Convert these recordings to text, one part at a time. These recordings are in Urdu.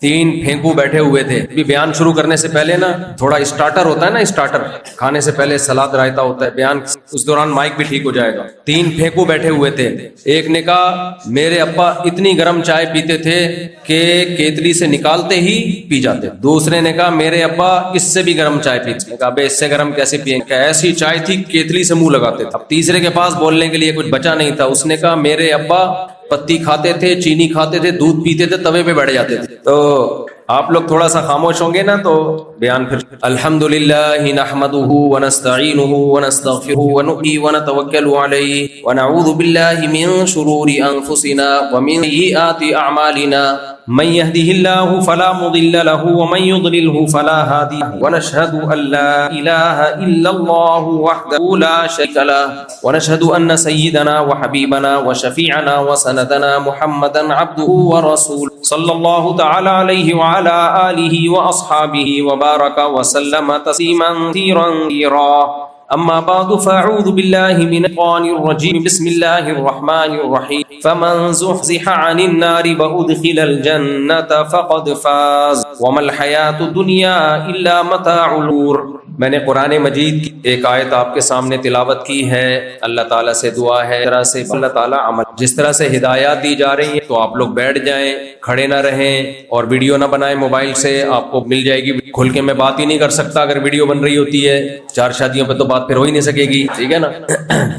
تین پھینکو بیٹھے ہوئے تھے. بھی بیان شروع کرنے سے پہلے نا تھوڑا اسٹارٹر ہوتا ہے نا, اسٹارٹر کھانے سے پہلے سلاد رائتا ہوتا ہے, بیان اس دوران مائک بھی ٹھیک ہو جائے گا. تین پھینکو بیٹھے ہوئے تھے. ایک نے کہا میرے ابا اتنی گرم چائے پیتے تھے کہ کیتلی سے نکالتے ہی پی جاتے. دوسرے نے کہا میرے ابا اس سے بھی گرم چائے پیتے. کہا بے اس سے گرم کیسے پیئیں, کہ ایسی چائے تھی کیتلی سے منہ لگاتے تھے. اب تیسرے کے پاس بولنے کے لیے کچھ بچا نہیں تھا. اس نے کہا میرے ابا پتی کھاتے تھے, چینی کھاتے تھے, دودھ پیتے تھے, توے پہ بیٹھ جاتے تھے. تو آپ لوگ تھوڑا سا خاموش ہوں گے نا تو بیان پھر. الحمدللہ نحمدہ ونستعینہ ونستغفرہ ونؤمن ونتوکل علیہ ونعوذ باللہ من شرور انفسنا ومن سیئات اعمالنا من يهده الله فلا مضل له ومن يضلله فلا هادي له ونشهد ان لا اله الا الله وحده لا شريك له ونشهد ان سيدنا وحبيبنا وشفيعنا وسندنا محمدا عبده ورسوله صلى الله تعالى عليه وعلى اله واصحابه وبارك وسلم تسليما كثيرا. اما بعد فاعوذ بالله من الشيطان الرجيم بسم الله الرحمن الرحيم فمن زحزح عن النار وادخل الجنة فقد فاز وما الحياة الدنيا الا متاع الغرور. میں نے قرآن مجید کی ایک آیت آپ کے سامنے تلاوت کی ہے. اللہ تعالیٰ سے دعا ہے طرح سے اللہ تعالیٰ عمل جس طرح سے ہدایات دی جا رہی ہیں تو آپ لوگ بیٹھ جائیں, کھڑے نہ رہیں اور ویڈیو نہ بنائیں موبائل سے. آپ کو مل جائے گی, کھل کے میں بات ہی نہیں کر سکتا اگر ویڈیو بن رہی ہوتی ہے. 4 شادیوں پہ تو بات پھر ہو ہی نہیں سکے گی, ٹھیک ہے نا.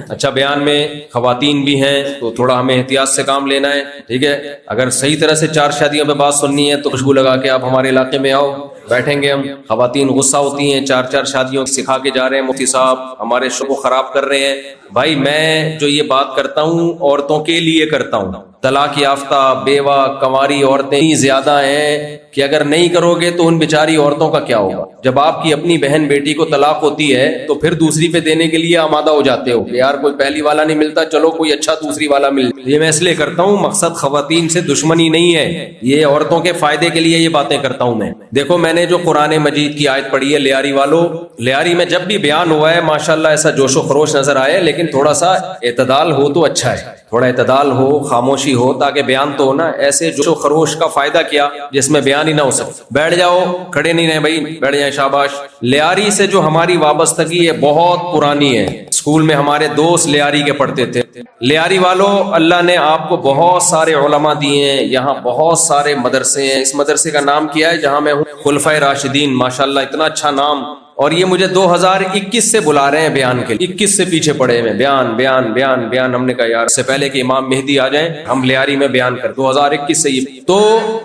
اچھا بیان میں خواتین بھی ہیں تو تھوڑا ہمیں احتیاط سے کام لینا ہے, ٹھیک ہے. اگر صحیح طرح سے 4 شادیوں پہ بات سننی ہے تو خوشبو لگا کے آپ ہمارے علاقے میں آؤ, بیٹھیں گے ہم. خواتین غصہ ہوتی ہیں 4 شادیوں سکھا کے جا رہے ہیں مفتی صاحب, ہمارے شو کو خراب کر رہے ہیں. بھائی میں جو یہ بات کرتا ہوں عورتوں کے لیے کرتا ہوں. طلاق یافتہ بیوہ کنواری عورتیں زیادہ ہیں کہ اگر نہیں کرو گے تو ان بیچاری عورتوں کا کیا ہوگا. جب آپ کی اپنی بہن بیٹی کو طلاق ہوتی ہے تو پھر دوسری پہ دینے کے لیے آمادہ ہو جاتے ہو کہ یار کوئی پہلی والا نہیں ملتا, چلو کوئی اچھا دوسری والا مل. یہ میں اس لیے کرتا ہوں, مقصد خواتین سے دشمنی نہیں ہے, یہ عورتوں کے فائدے کے لیے یہ باتیں کرتا ہوں میں. دیکھو میں نے جو قرآن مجید کی آیت پڑھی ہے لیاری والو, لیاری میں جب بھی بیان ہوا ہے ماشاءاللہ ایسا جوش و خروش نظر آئے, لیکن تھوڑا سا اعتدال ہو تو اچھا ہے. تھوڑا اعتدال ہو, خاموشی ہو, تاکہ بیان تو ہو نا. ایسے جوش و خروش کا فائدہ کیا جس میں بیان ہی نہ ہو سکے. بیٹھ جاؤ, کھڑے نہیں رہے بھائی, بیٹھ جائیں, شاباش. لیاری سے جو ہماری وابستگی ہے بہت پرانی ہے. اسکول میں ہمارے دوست لیاری کے پڑھتے تھے. لیاری والو اللہ نے آپ کو بہت سارے علماء دیے ہیں, یہاں بہت سارے مدرسے ہیں. اس مدرسے کا نام کیا ہے جہاں میں ہوں, خلفائے راشدین, ماشاءاللہ اتنا اچھا نام. اور یہ مجھے 2021 سے بلا رہے ہیں بیان کے لیے, 21 سے پیچھے پڑے ہیں بیان بیان بیان بیان. ہم نے کہا یار اس سے پہلے کہ امام مہدی آ جائیں ہم لیاری میں بیان کر. 2021 سے یہ. تو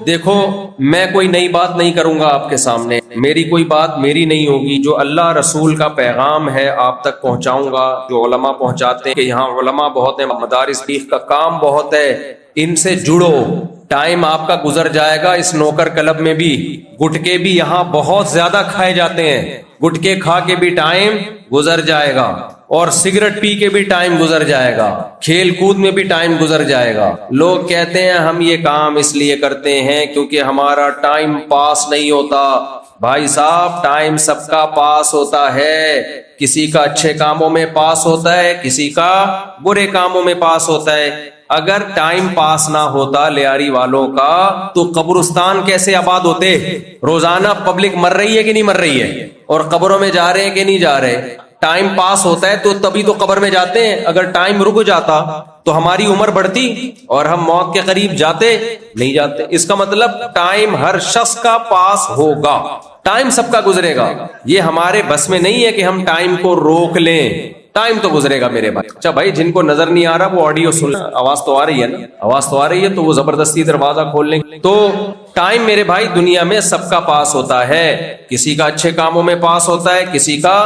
دیکھو میں کوئی نئی بات نہیں کروں گا آپ کے سامنے, میری کوئی بات میری نہیں ہوگی. جو اللہ رسول کا پیغام ہے آپ تک پہنچاؤں گا, جو علماء پہنچاتے ہیں کہ یہاں علماء بہت ہیں, مدارس کا کام بہت ہے, ان سے جڑو. ٹائم آپ کا گزر جائے گا اس نوکر کلب میں بھی. گٹکے بھی یہاں بہت زیادہ کھائے جاتے ہیں, گٹکے کھا کے بھی ٹائم گزر جائے گا, اور سگریٹ پی کے بھی ٹائم گزر جائے گا, کھیل کود میں بھی ٹائم گزر جائے گا. لوگ کہتے ہیں ہم یہ کام اس لیے کرتے ہیں کیونکہ ہمارا ٹائم پاس نہیں ہوتا. بھائی صاحب ٹائم سب کا پاس ہوتا ہے, کسی کا اچھے کاموں میں پاس ہوتا ہے, کسی کا برے کاموں میں پاس ہوتا ہے. اگر ٹائم پاس نہ ہوتا لیاری والوں کا تو قبرستان کیسے آباد ہوتے؟ روزانہ پبلک مر رہی ہے کہ نہیں مر رہی ہے, اور قبروں میں جا رہے ہیں کہ نہیں جا رہے. ٹائم پاس ہوتا ہے تو تبھی تو قبر میں جاتے ہیں. اگر ٹائم رک جاتا تو ہماری عمر بڑھتی اور ہم موت کے قریب جاتے نہیں جاتے. اس کا مطلب ٹائم ہر شخص کا پاس ہوگا, ٹائم سب کا گزرے گا. یہ ہمارے بس میں نہیں ہے کہ ہم ٹائم کو روک لیں, ٹائم تو گزرے گا میرے بھائی. اچھا بھائی جن کو نظر نہیں آ رہا وہ آڈیو سن, آواز تو آ رہی ہے نا, آواز تو آ رہی ہے, تو وہ زبردستی دروازہ کھول لیں. تو ٹائم میرے بھائی دنیا میں سب کا پاس ہوتا ہے, کسی کا اچھے کاموں میں پاس ہوتا ہے, کسی کا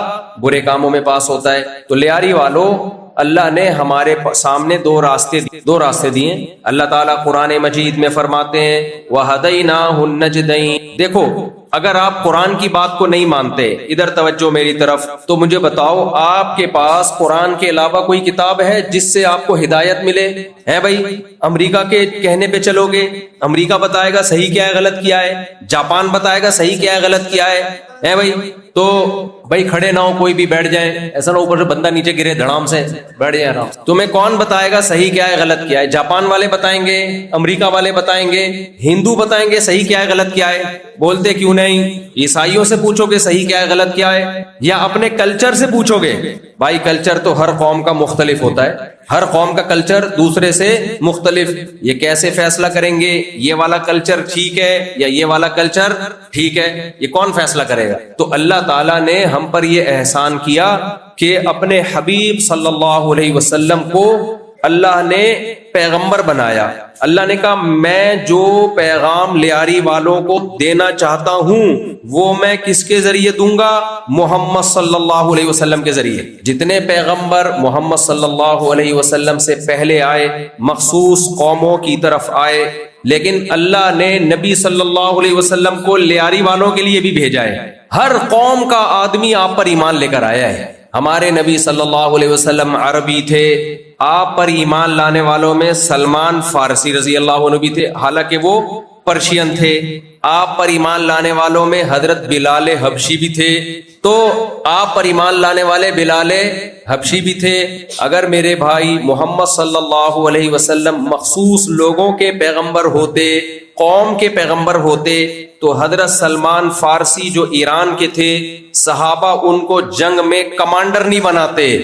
برے کاموں میں پاس ہوتا ہے. تو لیاری والو اللہ نے ہمارے سامنے دو راستے دیے. اللہ تعالیٰ قرآن مجید میں فرماتے ہیں وَهَدَيْنَاهُ النَّجْدَيْنِ. دیکھو اگر آپ قرآن کی بات کو نہیں مانتے، ادھر توجہ میری طرف، تو مجھے بتاؤ آپ کے پاس قرآن کے علاوہ کوئی کتاب ہے جس سے آپ کو ہدایت ملے؟ ہے بھائی؟ امریکہ کے کہنے پہ چلو گے، امریکہ بتائے گا صحیح کیا ہے غلط کیا ہے، جاپان بتائے گا صحیح کیا ہے غلط کیا ہے بھائی؟ تو بھائی کھڑے نہ ہو، کوئی بھی بیٹھ جائیں، ایسا نہ اوپر سے بندہ نیچے گرے دھڑام سے، بیٹھ جائیں آرام سے۔ تمہیں کون بتائے گا صحیح کیا ہے غلط کیا ہے؟ جاپان والے بتائیں گے، امریکہ والے بتائیں گے، ہندو بتائیں گے صحیح کیا ہے غلط کیا ہے؟ بولتے کیوں نہیں؟ عیسائیوں سے پوچھو گے صحیح کیا ہے غلط کیا ہے، یا اپنے کلچر سے پوچھو گے؟ بھائی کلچر تو ہر قوم کا مختلف ہوتا ہے، ہر قوم کا کلچر دوسرے سے مختلف، یہ کیسے فیصلہ کریں گے یہ والا کلچر ٹھیک ہے یا یہ والا کلچر ٹھیک ہے؟ یہ کون فیصلہ کرے گا؟ تو اللہ تعالیٰ نے ہم پر یہ احسان کیا کہ اپنے حبیب صلی اللہ علیہ وسلم کو اللہ نے پیغمبر بنایا۔ اللہ نے کہا میں جو پیغام لیاری والوں کو دینا چاہتا ہوں وہ میں کس کے ذریعے دوں گا؟ محمد صلی اللہ علیہ وسلم کے ذریعے۔ جتنے پیغمبر محمد صلی اللہ علیہ وسلم سے پہلے آئے مخصوص قوموں کی طرف آئے، لیکن اللہ نے نبی صلی اللہ علیہ وسلم کو لیاری والوں کے لیے بھی بھیجا ہے۔ ہر قوم کا آدمی آپ پر ایمان لے کر آیا ہے۔ ہمارے نبی صلی اللہ علیہ وسلم عربی تھے، آپ پر ایمان لانے والوں میں سلمان فارسی رضی اللہ عنہ بھی تھے، حالانکہ وہ پرشین تھے۔ آپ پر ایمان لانے والوں میں حضرت بلال حبشی بھی تھے، تو آپ پر ایمان لانے والے بلال حبشی بھی تھے۔ اگر میرے بھائی محمد صلی اللہ علیہ وسلم مخصوص لوگوں کے پیغمبر ہوتے، قوم کے پیغمبر ہوتے، تو حضرت سلمان فارسی جو ایران کے تھے، صحابہ ان کو جنگ میں کمانڈر نہیں بناتے۔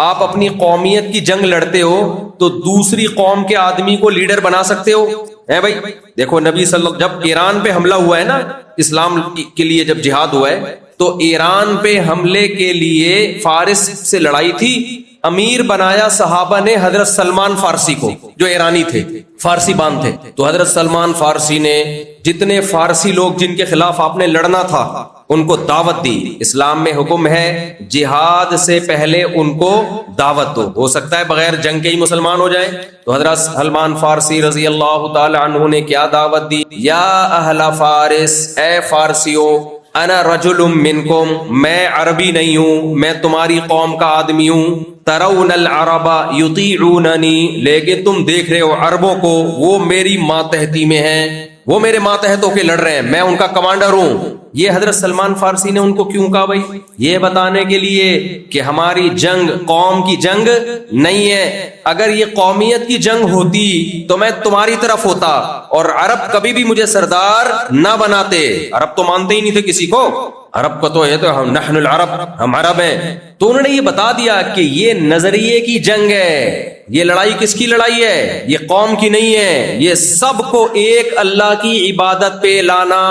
آپ اپنی قومیت کی جنگ لڑتے ہو تو دوسری قوم کے آدمی کو لیڈر بنا سکتے ہو، ہے بھائی؟ دیکھو نبی صلی اللہ، جب ایران پہ حملہ ہوا ہے نا، اسلام کے لیے جب جہاد ہوا ہے، تو ایران پہ حملے کے لیے فارس سے لڑائی تھی، امیر بنایا صحابہ نے حضرت سلمان فارسی کو، جو ایرانی تھے، فارسی بان تھے۔ تو حضرت سلمان فارسی نے جتنے فارسی لوگ جن کے خلاف آپ نے لڑنا تھا ان کو دعوت دی۔ اسلام میں حکم ہے جہاد سے پہلے ان کو دعوت دو، ہو سکتا ہے بغیر جنگ کے ہی مسلمان ہو جائیں۔ تو حضرت سلمان فارسی رضی اللہ تعالی عنہ نے کیا دعوت دی؟ یا اہل فارس، اے فارسیو، انا رجل منکم، میں عربی نہیں ہوں، میں تمہاری قوم کا آدمی ہوں۔ ترون العرب یطیعوننی، لیکن تم دیکھ رہے ہو عربوں کو، وہ میری ماتحتی میں ہیں، وہ میرے ماتحت ہو کے لڑ رہے ہیں، میں ان کا کمانڈر ہوں۔ یہ حضرت سلمان فارسی نے ان کو کیوں کہا بھائی؟ یہ بتانے کے لیے کہ ہماری جنگ قوم کی جنگ نہیں ہے، اگر یہ قومیت کی جنگ ہوتی تو میں تمہاری طرف ہوتا، اور عرب کبھی بھی مجھے سردار نہ بناتے۔ عرب تو مانتے ہی نہیں تھے کسی کو، عرب کو تو یہ تو ہم نحن العرب، ہم عرب ہیں۔ تو انہوں نے یہ بتا دیا کہ یہ نظریے کی جنگ ہے، یہ لڑائی کس کی لڑائی ہے؟ یہ قوم کی نہیں ہے، یہ سب کو ایک اللہ کی عبادت پہ لانا،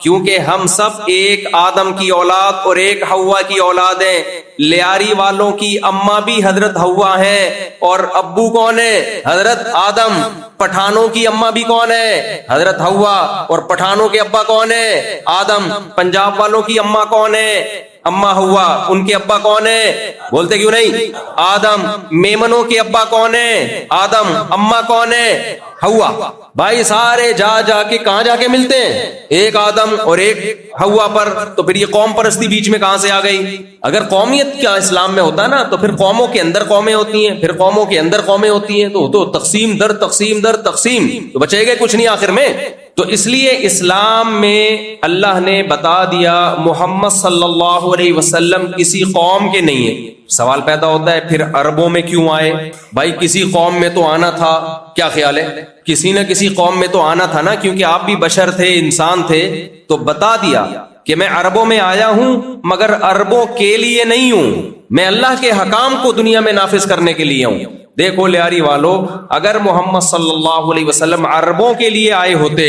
کیونکہ ہم سب ایک آدم کی اولاد اور ایک حوا کی اولاد ہیں۔ لیاری والوں کی اماں بھی حضرت حوا ہیں، اور ابو کون ہے؟ حضرت آدم۔ پٹھانوں کی اماں بھی کون ہے؟ حضرت حوا، اور پٹھانوں کے ابا کون ہے؟ آدم۔ پنجاب والوں کی اماں کون ہے؟ اماں ہوا، ان کے ابا کون ہے؟ بولتے کیوں نہیں؟ آدم۔ میمنوں کے ابا کون ہے؟ آدم۔ اماں کون ہے؟ ہوا۔ بھائی سارے جا جا کے کہاں جا کے ملتے ہیں؟ ایک آدم اور ایک ہوا پر۔ تو پھر یہ قوم پرستی بیچ میں کہاں سے آ گئی؟ اگر قومیت کیا اسلام میں ہوتا نا تو پھر قوموں کے اندر قومیں ہوتی ہیں، پھر قوموں کے اندر قومیں ہوتی ہیں، تو تقسیم در تقسیم در تقسیم، تو بچے گے کچھ نہیں آخر میں۔ تو اس لیے اسلام میں اللہ نے بتا دیا محمد صلی اللہ علیہ وسلم کسی قوم کے نہیں ہیں۔ سوال پیدا ہوتا ہے پھر عربوں میں کیوں آئے؟ بھائی کسی قوم میں تو آنا تھا، کیا خیال ہے؟ کسی نہ کسی قوم میں تو آنا تھا نا، کیونکہ آپ بھی بشر تھے، انسان تھے۔ تو بتا دیا کہ میں عربوں میں آیا ہوں مگر عربوں کے لیے نہیں ہوں، میں اللہ کے حکام کو دنیا میں نافذ کرنے کے لیے ہوں۔ دیکھو لیاری والو، اگر محمد صلی اللہ علیہ وسلم عربوں کے لیے آئے ہوتے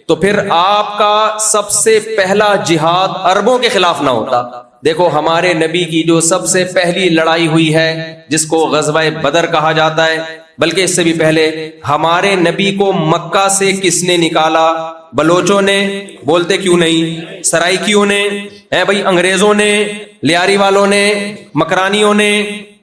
تو پھر آپ کا سب سے پہلا جہاد عربوں کے خلاف نہ ہوتا۔ دیکھو ہمارے نبی کی جو سب سے پہلی لڑائی ہوئی ہے جس کو غزوہ بدر کہا جاتا ہے، بلکہ اس سے بھی پہلے ہمارے نبی کو مکہ سے کس نے نکالا؟ بلوچوں نے، بولتے کیوں نہیں؟ سرائکیوں نے، ہے بھائی، انگریزوں نے، لیاری والوں نے، مکرانیوں نے،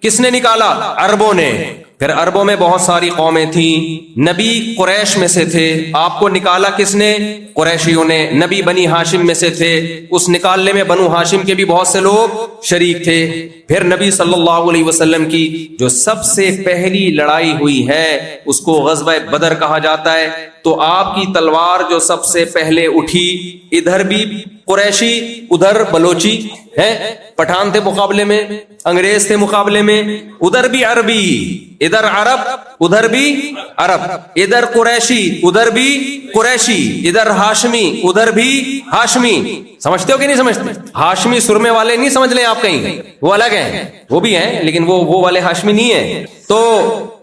کس نے نکالا؟ عربوں نے۔ پھر عربوں میں بہت ساری قومیں تھیں، نبی قریش میں سے تھے، آپ کو نکالا کس نے؟ قریشیوں نے۔ نبی بنی ہاشم میں سے تھے، اس نکالنے میں بنو ہاشم کے بھی بہت سے لوگ شریک تھے۔ پھر نبی صلی اللہ علیہ وسلم کی جو سب سے پہلی لڑائی ہوئی ہے اس کو غزوہ بدر کہا جاتا ہے، تو آپ کی تلوار جو سب سے پہلے اٹھی، ادھر بھی قریشی ادھر بلوچی ہے، پٹھان تھے مقابلے میں، انگریز تھے مقابلے میں، ادھر بھی عربی، ادھر عرب ادھر بھی عرب، ادھر قریشی ادھر بھی قریشی، ادھر ہاشمی ادھر بھی ہاشمی۔ سمجھتے ہو کہ نہیں سمجھتے؟ ہاشمی سرمے والے نہیں سمجھ لیں آپ کہیں، وہ الگ ہیں، وہ بھی ہیں لیکن وہ والے ہاشمی نہیں ہیں۔ تو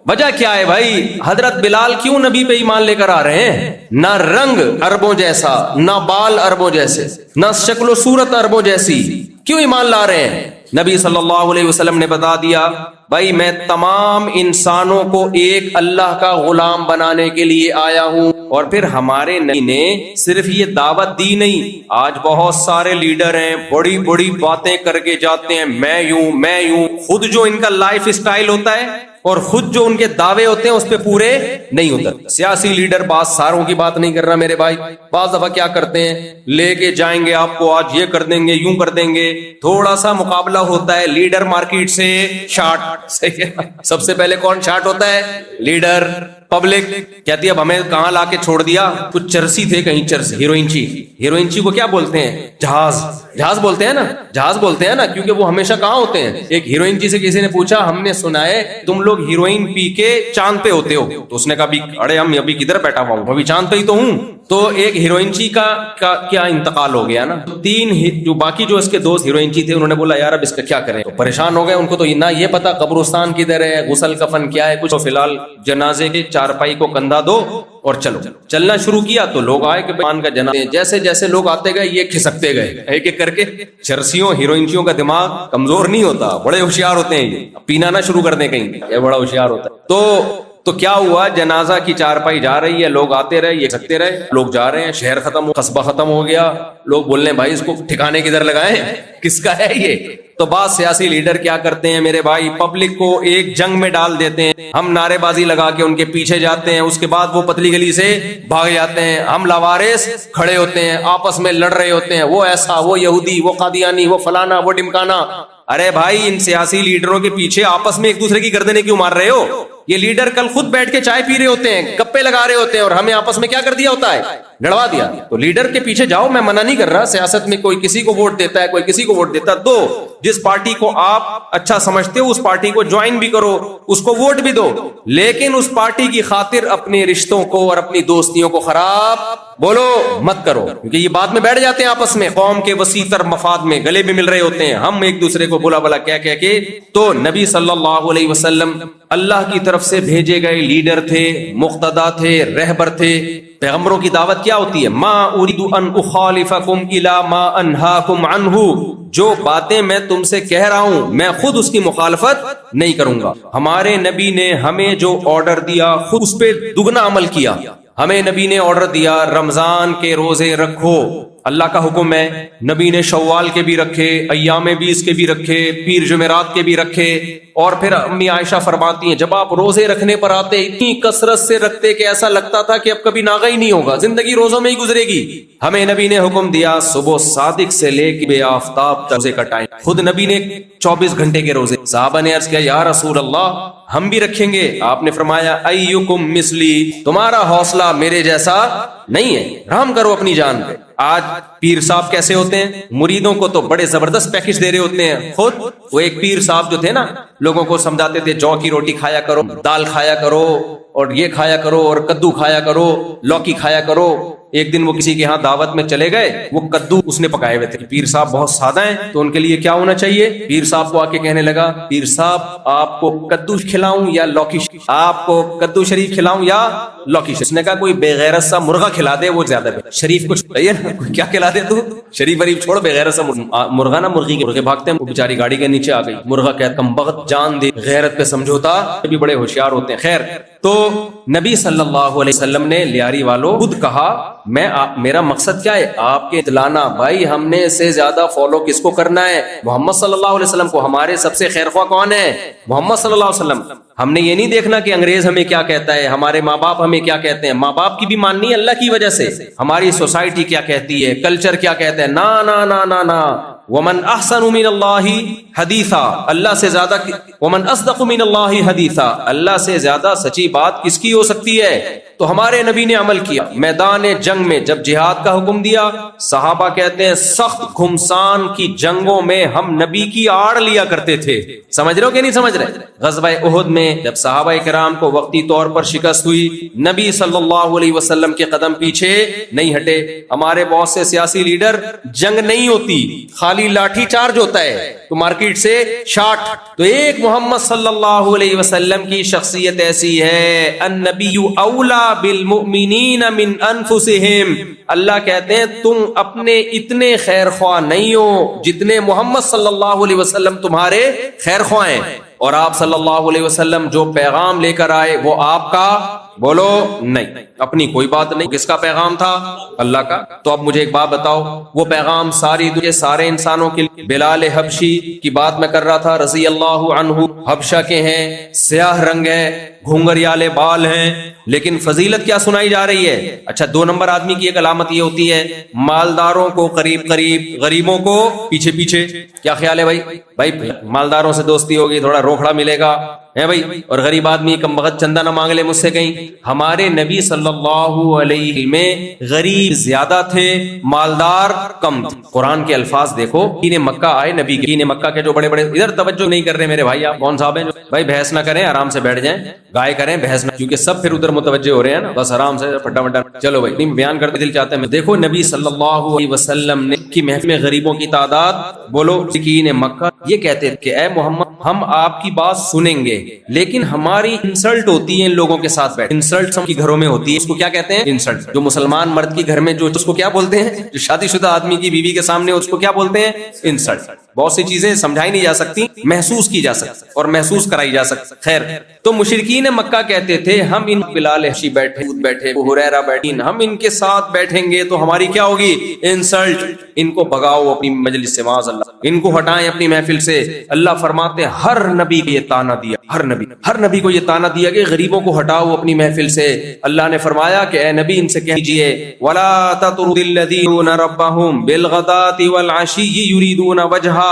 وجہ کیا ہے بھائی؟ حضرت بلال کیوں نبی پہ ایمان لے کر آ رہے ہیں؟ نہ رنگ عربوں جیسا، نہ بال عربوں جیسے، نہ شکل و صورت عربوں جیسی، کیوں ایمان لا رہے ہیں؟ نبی صلی اللہ علیہ وسلم نے بتا دیا بھائی میں تمام انسانوں کو ایک اللہ کا غلام بنانے کے لیے آیا ہوں۔ اور پھر ہمارے نبی نے صرف یہ دعوت دی نہیں، آج بہت سارے لیڈر ہیں بڑی بڑی باتیں کر کے جاتے ہیں، میں یوں، خود جو ان کا لائف اسٹائل ہوتا ہے اور خود جو ان کے دعوے ہوتے ہیں اس پہ پورے نہیں اترتے۔ سیاسی لیڈر بعض ساروں کی بات نہیں کر رہا میرے بھائی، بعض دفعہ کیا کرتے ہیں، لے کے جائیں گے آپ کو، آج یہ کر دیں گے، یوں کر دیں گے، تھوڑا سا مقابلہ ہوتا ہے، لیڈر مارکیٹ سے شارٹ، سب سے پہلے کون شارٹ ہوتا ہے؟ لیڈر۔ پبلک کہتی ہے اب ہمیں کہاں لا کے چھوڑ دیا، کچھ چرسی تھے کہیں، چرس ہیروئنچی کو کیا بولتے ہیں؟ جہاز بولتے ہیں نا، جہاز بولتے ہیں نا، کیونکہ وہ ہمیشہ کہاں ہوتے ہیں؟ ایک ہیروئن جی سے کسی نے پوچھا ہم نے سنا ہے تم لوگ ہیروئن پی کے چاند پہ ہوتے ہو، تو اس نے کہا ارے ہم ابھی کدھر بیٹھا ہوا ہوں، ابھی چاند پہ ہی تو ہوں۔ تو ایک ہیروئن جی کا کیا انتقال ہو گیا نا، تین جو باقی جو اس کے دوست ہیروئن جی تھے انہوں نے بولا یار اب اس کا کیا کریں، تو پریشان ہو گئے، ان کو تو نہ یہ پتا قبرستان کدھر ہے، غسل کفن کیا ہے، کچھ فی الحال جنازے کے چارپائی کو کندھا دو اور چلنا شروع کیا۔ تو لوگ آئے کہ مان کا جنازہ، جیسے جیسے لوگ آتے گئے یہ کھسکتے گئے ایک ایک کر کے۔ چرسیوں ہیروئنچیوں کا دماغ کمزور نہیں ہوتا، بڑے ہوشیار ہوتے ہیں، یہ پینا نہ شروع کر دیں کہیں، یہ بڑا ہوشیار ہوتا ہے۔ تو کیا ہوا، جنازہ کی چارپائی جا رہی ہے، لوگ آتے رہے، یہ سکتے رہے، لوگ جا رہے ہیں، شہر ختم، قصبہ ختم ہو گیا، لوگ بول رہے ہیں بھائی اس کو ٹھکانے کدھر لگائیں، کس کا ہے یہ؟ تو بعض سیاسی لیڈر کیا کرتے ہیں میرے بھائی، پبلک کو ایک جنگ میں ڈال دیتے ہیں، ہم نعرے بازی لگا کے ان کے پیچھے جاتے ہیں، اس کے بعد وہ پتلی گلی سے بھاگ جاتے ہیں، ہم لاوارث کھڑے ہوتے ہیں، آپس میں لڑ رہے ہوتے ہیں، وہ ایسا، وہ یہودی، وہ قادیانی، وہ فلانا، وہ ڈمکانا۔ ارے بھائی ان سیاسی لیڈروں کے پیچھے آپس میں ایک دوسرے کی گردنیں کیوں مار رہے ہو؟ یہ لیڈر کل خود بیٹھ کے چائے پی رہے ہوتے ہیں، گپے لگا رہے ہوتے ہیں، اور ہمیں آپس میں کیا کر دیا ہوتا ہے؟ لڑوا دیا۔ تو لیڈر کے پیچھے جاؤ، میں منع نہیں کر رہا، سیاست میں کوئی کسی کو ووٹ دیتا ہے، کوئی کسی کو ووٹ دیتا ہے، دو، جس پارٹی کو آپ اچھا سمجھتے ہو اس پارٹی کو جوائن بھی کرو، اس کو ووٹ بھی دو، لیکن اس پارٹی کی خاطر اپنے رشتوں کو اور اپنی دوستیوں کو خراب بولو مت کرو، کیونکہ یہ بعد میں بیٹھ جاتے ہیں آپس میں، قوم کے وسیع تر مفاد میں گلے بھی مل رہے ہوتے ہیں، ہم ایک دوسرے کو بلا بلا کہہ کہہ کے۔ تو نبی صلی اللہ علیہ وسلم اللہ کی طرف سے بھیجے گئے لیڈر تھے، مقتدا تھے، رہبر تھے۔ پیغمبروں کی دعوت کیا ہوتی ہے؟ ما اريد ان اخالفكم الى ما انهاكم عنه، جو باتیں میں تم سے کہہ رہا ہوں میں خود اس کی مخالفت نہیں کروں گا۔ ہمارے نبی نے ہمیں جو آرڈر دیا خود اس پہ دگنا عمل کیا۔ ہمیں نبی نے آرڈر دیا رمضان کے روزے رکھو، اللہ کا حکم ہے، نبی نے شوال کے بھی رکھے، ایام 20 کے بھی رکھے، پیر جمعرات کے بھی رکھے، اور پھر امی عائشہ فرماتی ہیں جب آپ روزے رکھنے پر آتے اتنی کثرت سے رکھتے کہ ایسا لگتا تھا کہ اب کبھی ناغہ ہی نہیں ہوگا، زندگی روزوں میں ہی گزرے گی۔ ہمیں نبی نے حکم دیا صبح صادق سے لے کے بے آفتاب روزے کا ٹائم، خود نبی نے 24 گھنٹے کے روزے۔ صحابہ نے عرض کیا یا رسول اللہ ہم بھی رکھیں گے؟ آپ نے فرمایا ایکم مثلی، تمہارا حوصلہ میرے جیسا نہیں ہے، رحم کرو اپنی جان پہ۔ آج پیر صاحب کیسے ہوتے ہیں، مریدوں کو تو بڑے زبردست پیکج دے رہے ہوتے ہیں۔ خود وہ ایک پیر صاحب جو تھے نا، لوگوں کو سمجھاتے تھے جو کی روٹی کھایا کرو، دال کھایا کرو، اور یہ کھایا کرو، اور کدو کھایا کرو، لوکی کھایا کرو۔ ایک دن وہ کسی کے ہاں دعوت میں چلے گئے، وہ کدو اس نے پکائے ہوئے تھے، پیر صاحب بہت سادہ ہیں تو ان کے لیے کیا ہونا چاہیے؟ پیر صاحب کو آ کے کہنے لگا پیر صاحب آپ کو کدو کھلاؤں یا لوکی، آپ کو کدو شریف کھلاؤں یا لوکی؟ اس نے کہا کوئی بے غیرت سا مرغا کھلا دے، وہ زیادہ بہتر، شریف کچھ کیا کھلا دے تو، شریف وریف چھوڑ، بے غیرت سا مرغا نہ مرغی کے مرغے بھاگتے ہیں، وہ بیچاری گاڑی کے نیچے آ گئی، مرغا کہتا کم بغت جان دے، غیرت پہ سمجھوتا، بھی بڑے ہوشیار ہوتے ہیں۔ خیر، تو نبی صلی اللہ علیہ وسلم نے لیاری والوں خود کہا میرا مقصد کیا ہے؟ آپ کے دلانا، بھائی ہم نے اس سے زیادہ فالو کس کو کرنا ہے؟ محمد صلی اللہ علیہ وسلم کو۔ ہمارے سب سے خیر خواہ کون ہے؟ محمد صلی اللہ علیہ وسلم۔ ہم نے یہ نہیں دیکھنا کہ انگریز ہمیں کیا کہتا ہے، ہمارے ماں باپ ہمیں کیا کہتے ہیں. ماں باپ کی بھی ماننی ہے اللہ کی وجہ سے. ہماری سوسائٹی کیا کہتی ہے، کلچر کیا کہتا ہے، نا نا نا نا نا. ومن احسن من اللہ حدیثا، اللہ سے زیادہ، ومن اصدق من اللہ حدیثا، اللہ سے زیادہ سچی بات کس کی ہو سکتی ہے. تو ہمارے نبی نے عمل کیا. میدان جنگ میں جب جہاد کا حکم دیا، صحابہ کہتے ہیں سخت گھمسان کی جنگوں میں ہم نبی کی آڑ لیا کرتے تھے. سمجھ رہے ہو کہ نہیں سمجھ رہے؟ غزوہ احد میں جب صحابہ کرام کو وقتی طور پر شکست ہوئی، نبی صلی اللہ علیہ وسلم کے قدم پیچھے نہیں ہٹے. ہمارے بہت سے سیاسی لیڈر، جنگ نہیں ہوتی، خالی لاٹھی چارج ہوتا ہے، تو مارکیٹ سے شاٹ. تو ایک محمد صلی اللہ علیہ وسلم کی شخصیت ایسی ہے، النبی اولا بالمؤمنین من انفسہم. اللہ کہتے ہیں تم اپنے اتنے خیر خواہ نہیں ہو جتنے محمد صلی اللہ علیہ وسلم تمہارے خیر خواہ ہیں. اور آپ صلی اللہ علیہ وسلم جو پیغام لے کر آئے وہ آپ کا، بولو نہیں، اپنی کوئی بات نہیں. کس کا پیغام تھا؟ اللہ کا. تو اب مجھے ایک بات بتاؤ، وہ پیغام ساری دنیا سارے انسانوں کے لیے. بلال حبشی کی بات میں کر رہا تھا رضی اللہ عنہ، حبشہ کے ہیں، سیاہ رنگ ہے، گھونگریالے بال ہیں، لیکن فضیلت کیا سنائی جا رہی ہے؟ اچھا، 2 نمبر آدمی کی ایک علامت یہ ہوتی ہے، مالداروں کو قریب قریب، غریبوں کو پیچھے پیچھے. کیا خیال ہے بھائی مالداروں سے دوستی ہوگی، تھوڑا روکھڑا ملے گا ہے بھائی، اور غریب آدمی کم بخت چندہ نہ مانگ لے مجھ سے کہیں. ہمارے نبی صلی اللہ علیہ وسلم میں غریب زیادہ تھے، مالدار کم تھے. قرآن کے الفاظ دیکھو، دین مکہ آئے نبی کے، دین مکہ کے جو بڑے بڑے، ادھر توجہ نہیں کر رہے میرے بھائی. آپ کون صاحب ہیں؟ بھائی بحث نہ کریں، آرام سے بیٹھ جائیں، گائے کریں، بحث نہ، کیونکہ سب پھر ادھر متوجہ ہو رہے ہیں نا. بس آرام سے پھٹا پھٹا. چلو بھائی، بیان کرتے دل چاہتے ہیں. دیکھو نبی صلی اللہ علیہ وسلم نے کی محفل میں غریبوں کی تعداد، بولو سکین مکہ، یہ کہتے تھے کہ اے محمد ہم آپ کی بات سنیں گے، لیکن ہماری انسلٹ ہوتی ہے ان لوگوں کے ساتھ بیٹھ. انسلٹ کی گھروں میں ہوتی ہے، اس کو کیا کہتے ہیں؟ انسلٹ. جو مسلمان مرد کی گھر میں جو اس کو کیا بولتے ہیں؟ جو شادی شدہ آدمی کی بیوی کے سامنے اس کو کیا بولتے ہیں؟ انسلٹ. بہت سی چیزیں سمجھائی نہیں جا سکتی، محسوس کی جا سکتی اور محسوس کرائی جا سکتی. خیر، تو مشرکین مکہ کہتے تھے ہم ان بلال حبشی بیٹھے، ہریرہ بیٹھے، ہم ان کے ساتھ بیٹھیں گے تو ہماری کیا ہوگی؟ انسلٹ. ان کو بھگاؤ اپنی مجلس سے، معاذ اللہ، ان کو ہٹائیں اپنی محفل سے. اللہ فرماتے ہر نبی کو یہ تانا دیا، ہر نبی کو یہ تانا دیا کہ غریبوں کو ہٹاؤ اپنی محفل سے. اللہ نے فرمایا کہ اے نبی ان سے کہیے ولا تطرد الذین ربهم بالغداة والعشی یریدون وجہا.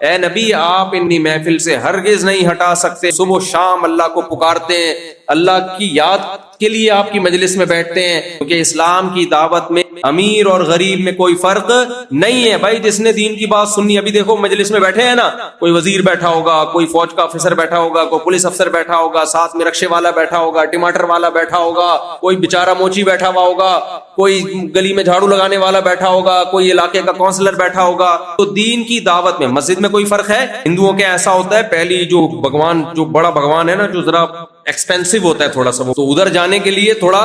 اے نبی آپ انی محفل سے ہرگز نہیں ہٹا سکتے. صبح و شام اللہ کو پکارتے ہیں، اللہ کی یاد کے لیے آپ کی مجلس میں بیٹھتے ہیں، کیونکہ اسلام کی دعوت میں امیر اور غریب میں کوئی فرق نہیں ہے. بھائی جس نے دین کی بات سننی، ابھی دیکھو مجلس میں بیٹھے ہیں نا، کوئی وزیر بیٹھا ہوگا، کوئی فوج کا افسر بیٹھا ہوگا، کوئی پولیس افسر بیٹھا ہوگا، ساتھ میں رکشے والا بیٹھا ہوگا، ٹماٹر والا بیٹھا ہوگا، کوئی بیچارہ موچی بیٹھا ہوا ہوگا، کوئی گلی میں جھاڑو لگانے والا بیٹھا ہوگا، کوئی علاقے کا کونسلر بیٹھا ہوگا. تو دین کی دعوت میں مسجد میں کوئی فرق ہے؟ ہندوؤں کے ایسا ہوتا ہے، پہلی جو بھگوان، جو بڑا بھگوان ہے نا، جو ذرا ایکسپینسو ہوتا ہے تھوڑا سا، تو ادھر جانے کے لیے تھوڑا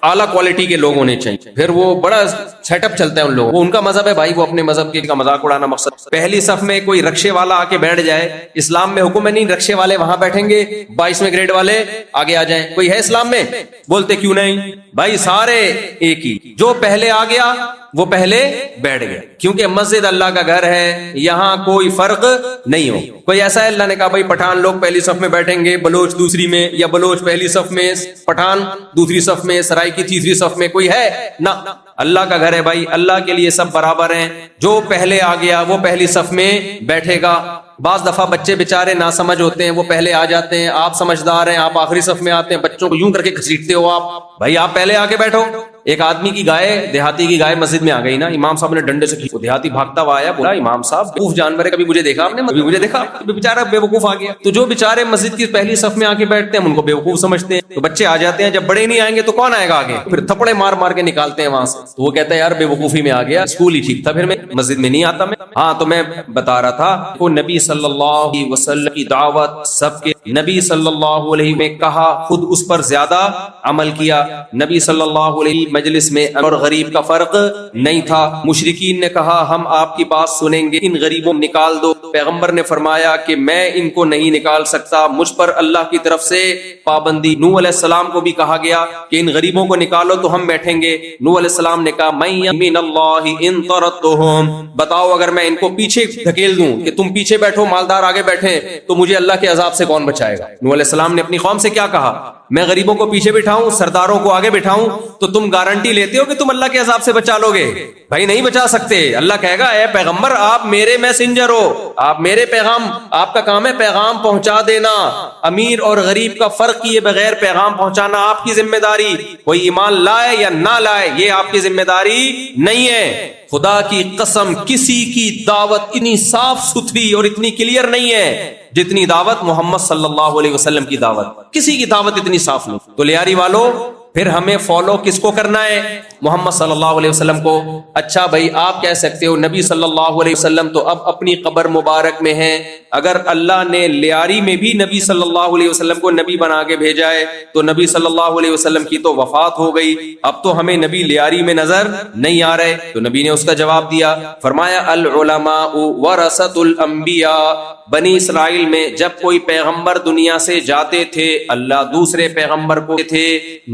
اعلیٰ کوالٹی کے لوگ ہونے چاہیے، پھر وہ بڑا سیٹ اپ چلتا ہے ان لوگوں. وہ ان کا مذہب ہے بھائی، وہ اپنے مذہب کے کا مذاق اڑانا مقصد. پہلی صف میں کوئی رکشے والا آ کے بیٹھ جائے، اسلام میں حکم ہے نہیں رکشے والے وہاں بیٹھیں گے، 22ویں گریڈ والے آگے آ جائیں. کوئی ہے اسلام میں؟ بولتے کیوں نہیں بھائی، سارے ایک ہی، جو پہلے آ گیا وہ پہلے بیٹھ گئے، کیونکہ مسجد اللہ کا گھر ہے، یہاں کوئی فرق نہیں ہو. کوئی ایسا ہے اللہ نے کہا بھائی پٹھان لوگ پہلی صف میں بیٹھیں گے، بلوچ دوسری میں، یا بلوچ پہلی صف میں، پٹھان دوسری صف میں، سرائی کی تیسری صف میں؟ کوئی ہے نہ. اللہ کا گھر ہے بھائی، اللہ کے لیے سب برابر ہیں. جو پہلے آ گیا وہ پہلی صف میں بیٹھے گا. بعض دفعہ بچے بےچارے ناسمجھ ہوتے ہیں، وہ پہلے آ جاتے ہیں، آپ سمجھدار ہیں، آپ آخری صف میں آتے ہیں، بچوں کو یوں کر کے گھسیٹتے ہو آپ. بھائی آپ پہلے آ کے بیٹھو. ایک آدمی کی گائے، دیہاتی کی گائے مسجد میں آ گئی نا، امام صاحب نے ڈنڈے سے کھینچا، دیہاتی بھاگتا ہوا آیا، بولا امام صاحب بیوقوف جانور ہے، کبھی مجھے دیکھا آپ نے؟ کبھی مجھے دیکھا؟ بیچارہ بیوقوف آ گیا. تو جو بیچارے مسجد کی پہلی صف میں آ کے بیٹھتے ہیں ہم ان کو بیوقوف سمجھتے ہیں. تو بچے آ جاتے ہیں، جب بڑے نہیں آئیں گے تو کون آئے گا آگے؟ پھر تھپڑے مار مار کے نکالتے ہیں وہاں سے. تو وہ کہتا ہے یار بیوقوفی میں آ گیا، اسکول ہی ٹھیک تھا، پھر میں مسجد میں نہیں آتا میں. ہاں تو میں بتا رہا تھا وہ نبی صلی اللہ علیہ وسلم کی دعوت سب کے، نبی صلی اللہ علیہ میں کہا، خود اس پر زیادہ عمل کیا. نبی صلی اللہ علیہ مجلس میں اور غریب کا فرق نہیں تھا. مشرکین نے کہا ہم آپ کی بات سنیں گے، ان غریبوں کو نکال دو. پیغمبر نے فرمایا کہ میں ان کو نہیں نکال سکتا، مجھ پر اللہ کی طرف سے پابندی. نوح علیہ السلام کو بھی کہا گیا کہ ان غریبوں کو نکالو تو ہم بیٹھیں گے. نوح علیہ السلام نے کہا من اللہ ان طردتهم، بتاؤ اگر میں ان کو پیچھے دھکیل دوں کہ تم پیچھے بیٹھو، مالدار آگے بیٹھیں، تو مجھے اللہ کے عذاب سے کون بچائے؟ بچائے گا. نوح علیہ السلام نے اپنی قوم سے کیا کہا؟ میں غریبوں کو پیچھے بٹھاؤں، سرداروں کو آگے بٹھاؤں تو تم گارنٹی لیتے ہو کہ تم اللہ کے عذاب سے بچا لو گے؟ بھائی نہیں بچا سکتے. اللہ کہے گا اے پیغمبر آپ میرے میسنجر ہو، آپ میرے پیغام، آپ کا کام ہے پیغام پہنچا دینا. امیر اور غریب کا فرق کیے بغیر پیغام پہنچانا آپ کی ذمہ داری. کوئی ایمان لائے یا نہ لائے یہ آپ کی ذمہ داری نہیں ہے. خدا کی قسم کسی کی دعوت اتنی صاف ستھری اور اتنی کلیئر نہیں ہے جتنی دعوت محمد صلی اللہ علیہ وسلم کی دعوت. کسی کی دعوت اتنی صاف نہیں. تو لیاری والو پھر ہمیں فالو کس کو کرنا ہے؟ محمد صلی اللہ علیہ وسلم کو. اچھا بھائی آپ کہہ سکتے ہو نبی صلی اللہ علیہ وسلم تو اب اپنی قبر مبارک میں ہیں. اگر اللہ نے لیاری میں بھی نبی صلی اللہ علیہ وسلم کو نبی بنا کے بھیجا ہے تو نبی صلی اللہ علیہ وسلم کی تو وفات ہو گئی، اب تو ہمیں نبی لیاری میں نظر نہیں آ رہے. تو نبی نے اس کا جواب دیا، فرمایا العلماء ورثۃ الانبیاء. بنی اسرائیل میں جب کوئی پیغمبر دنیا سے جاتے تھے اللہ دوسرے پیغمبر کو تھے.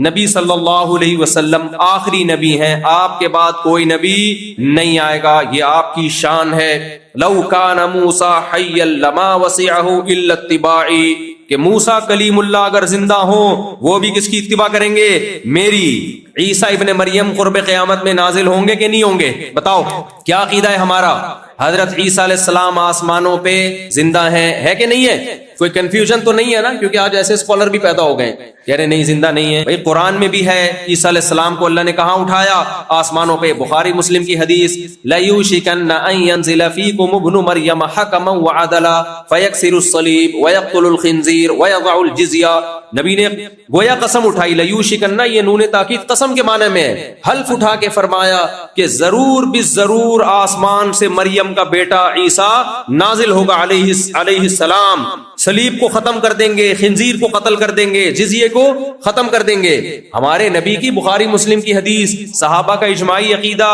نبی صلی اللہ علیہ وسلم آخری نبی ہیں، آپ کے بعد کوئی نبی نہیں آئے گا. یہ آپ کی شان ہے. لو کان موسیٰ حیا لما وسعہ الا اتباعی، کہ موسیٰ کلیم اللہ اگر زندہ ہوں وہ بھی کس کی اتباع کریں گے؟ میری. عیسیٰ ابن مریم قرب قیامت میں نازل ہوں گے کہ نہیں ہوں گے؟ بتاؤ کیا عقیدہ ہے ہمارا؟ حضرت عیسیٰ علیہ السلام آسمانوں پہ زندہ ہے کہ نہیں ہے؟ کوئی کنفیوژن تو نہیں ہے نا؟ کیونکہ آج ایسے اسکالر بھی پیدا ہو گئے کہہ رہے نہیں زندہ نہیں ہے. بھائی قرآن میں بھی ہے عیسیٰ علیہ السلام کو اللہ نے کہاں اٹھایا؟ آسمانوں پہ. بخاری مسلم کی حدیث لَيُوشِكَنَّ أَن يَنزِلَ فِيكُمُ ابْنُ مَرْيَمَ حَكَمًا وَعَدْلًا فَيَكْسِرُ الصَّلِيبَ وَيَقْتُلُ الْخِنزِيرَ وَيَضَعُ الْجِزْيَةَ. نبی نے گویا قسم اٹھائی. لَيُوشِكَنَّ یہ نون تاکید قسم کے معنی میں ہے. حلف اٹھا کے فرمایا کہ ضرور بالضرور آسمان سے مریم کا بیٹا عیسیٰ نازل ہوگا علیہ السلام. صلیب کو ختم کر دیں گے، خنزیر کو قتل کر دیں گے، جزیے کو ختم کر دیں گے. ہمارے نبی کی بخاری مسلم کی حدیث، صحابہ کا اجماعی عقیدہ.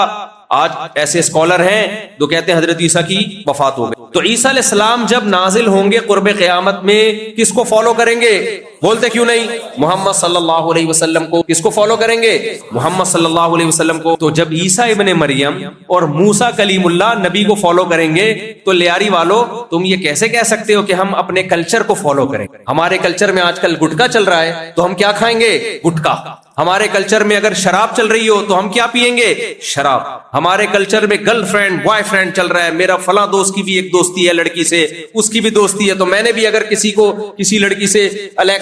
آج ایسے اسکالر ہیں جو کہتے ہیں حضرت عیسیٰ کی وفات ہو گئی. تو عیسیٰ علیہ السلام جب نازل ہوں گے قرب قیامت میں کس کو فالو کریں گے؟ بولتے کیوں نہیں؟ محمد صلی اللہ علیہ وسلم کو. کس کو فالو کریں گے؟ محمد صلی اللہ علیہ وسلم کو. تو جب عیسیٰ ابن مریم اور موسیٰ کلیم اللہ نبی کو فالو کریں گے تو لیاری والو تم یہ کیسے کہہ سکتے ہو کہ ہم اپنے کلچر کو فالو کریں؟ ہمارے کلچر میں آج کل گٹکا چل رہا ہے تو ہم کیا کھائیں گے؟ گٹکا. ہمارے کلچر میں اگر شراب چل رہی ہو تو ہم کیا پیئیں گے؟ شراب. ہمارے کلچر میں گرل فرینڈ بوائے فرینڈ چل رہا ہے. میرا فلاں دوست کی بھی ایک دوستی ہے لڑکی سے، اس کی بھی دوستی ہے، تو میں نے بھی اگر کسی لڑکی سے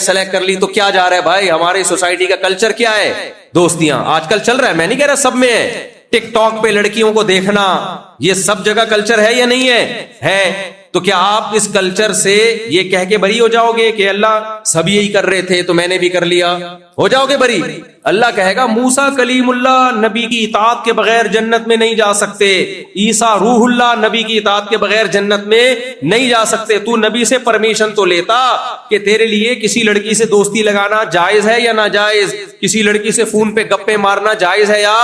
سلیکٹ کر لی تو کیا جا رہا ہے بھائی؟ ہماری سوسائٹی کا کلچر کیا ہے؟ دوستیاں. آج کل چل رہا ہے، میں نہیں کہہ رہا سب میں ہے. ٹک ٹاک پہ لڑکیوں کو دیکھنا یہ سب جگہ کلچر ہے یا نہیں ہے؟ تو کیا آپ اس کلچر سے یہ کہہ کے بری ہو جاؤ گے کہ اللہ سب یہی کر رہے تھے تو میں نے بھی کر لیا؟ ہو جاؤ گے بری؟ اللہ کہے گا موسیٰ کلیم اللہ نبی کی اطاعت کے بغیر جنت میں نہیں جا سکتے. عیسیٰ روح اللہ نبی کی اطاعت کے بغیر جنت میں نہیں جا سکتے. تو نبی سے پرمیشن تو لیتا کہ تیرے لیے کسی لڑکی سے دوستی لگانا جائز ہے یا ناجائز؟ کسی لڑکی سے فون پہ گپے مارنا جائز ہے یا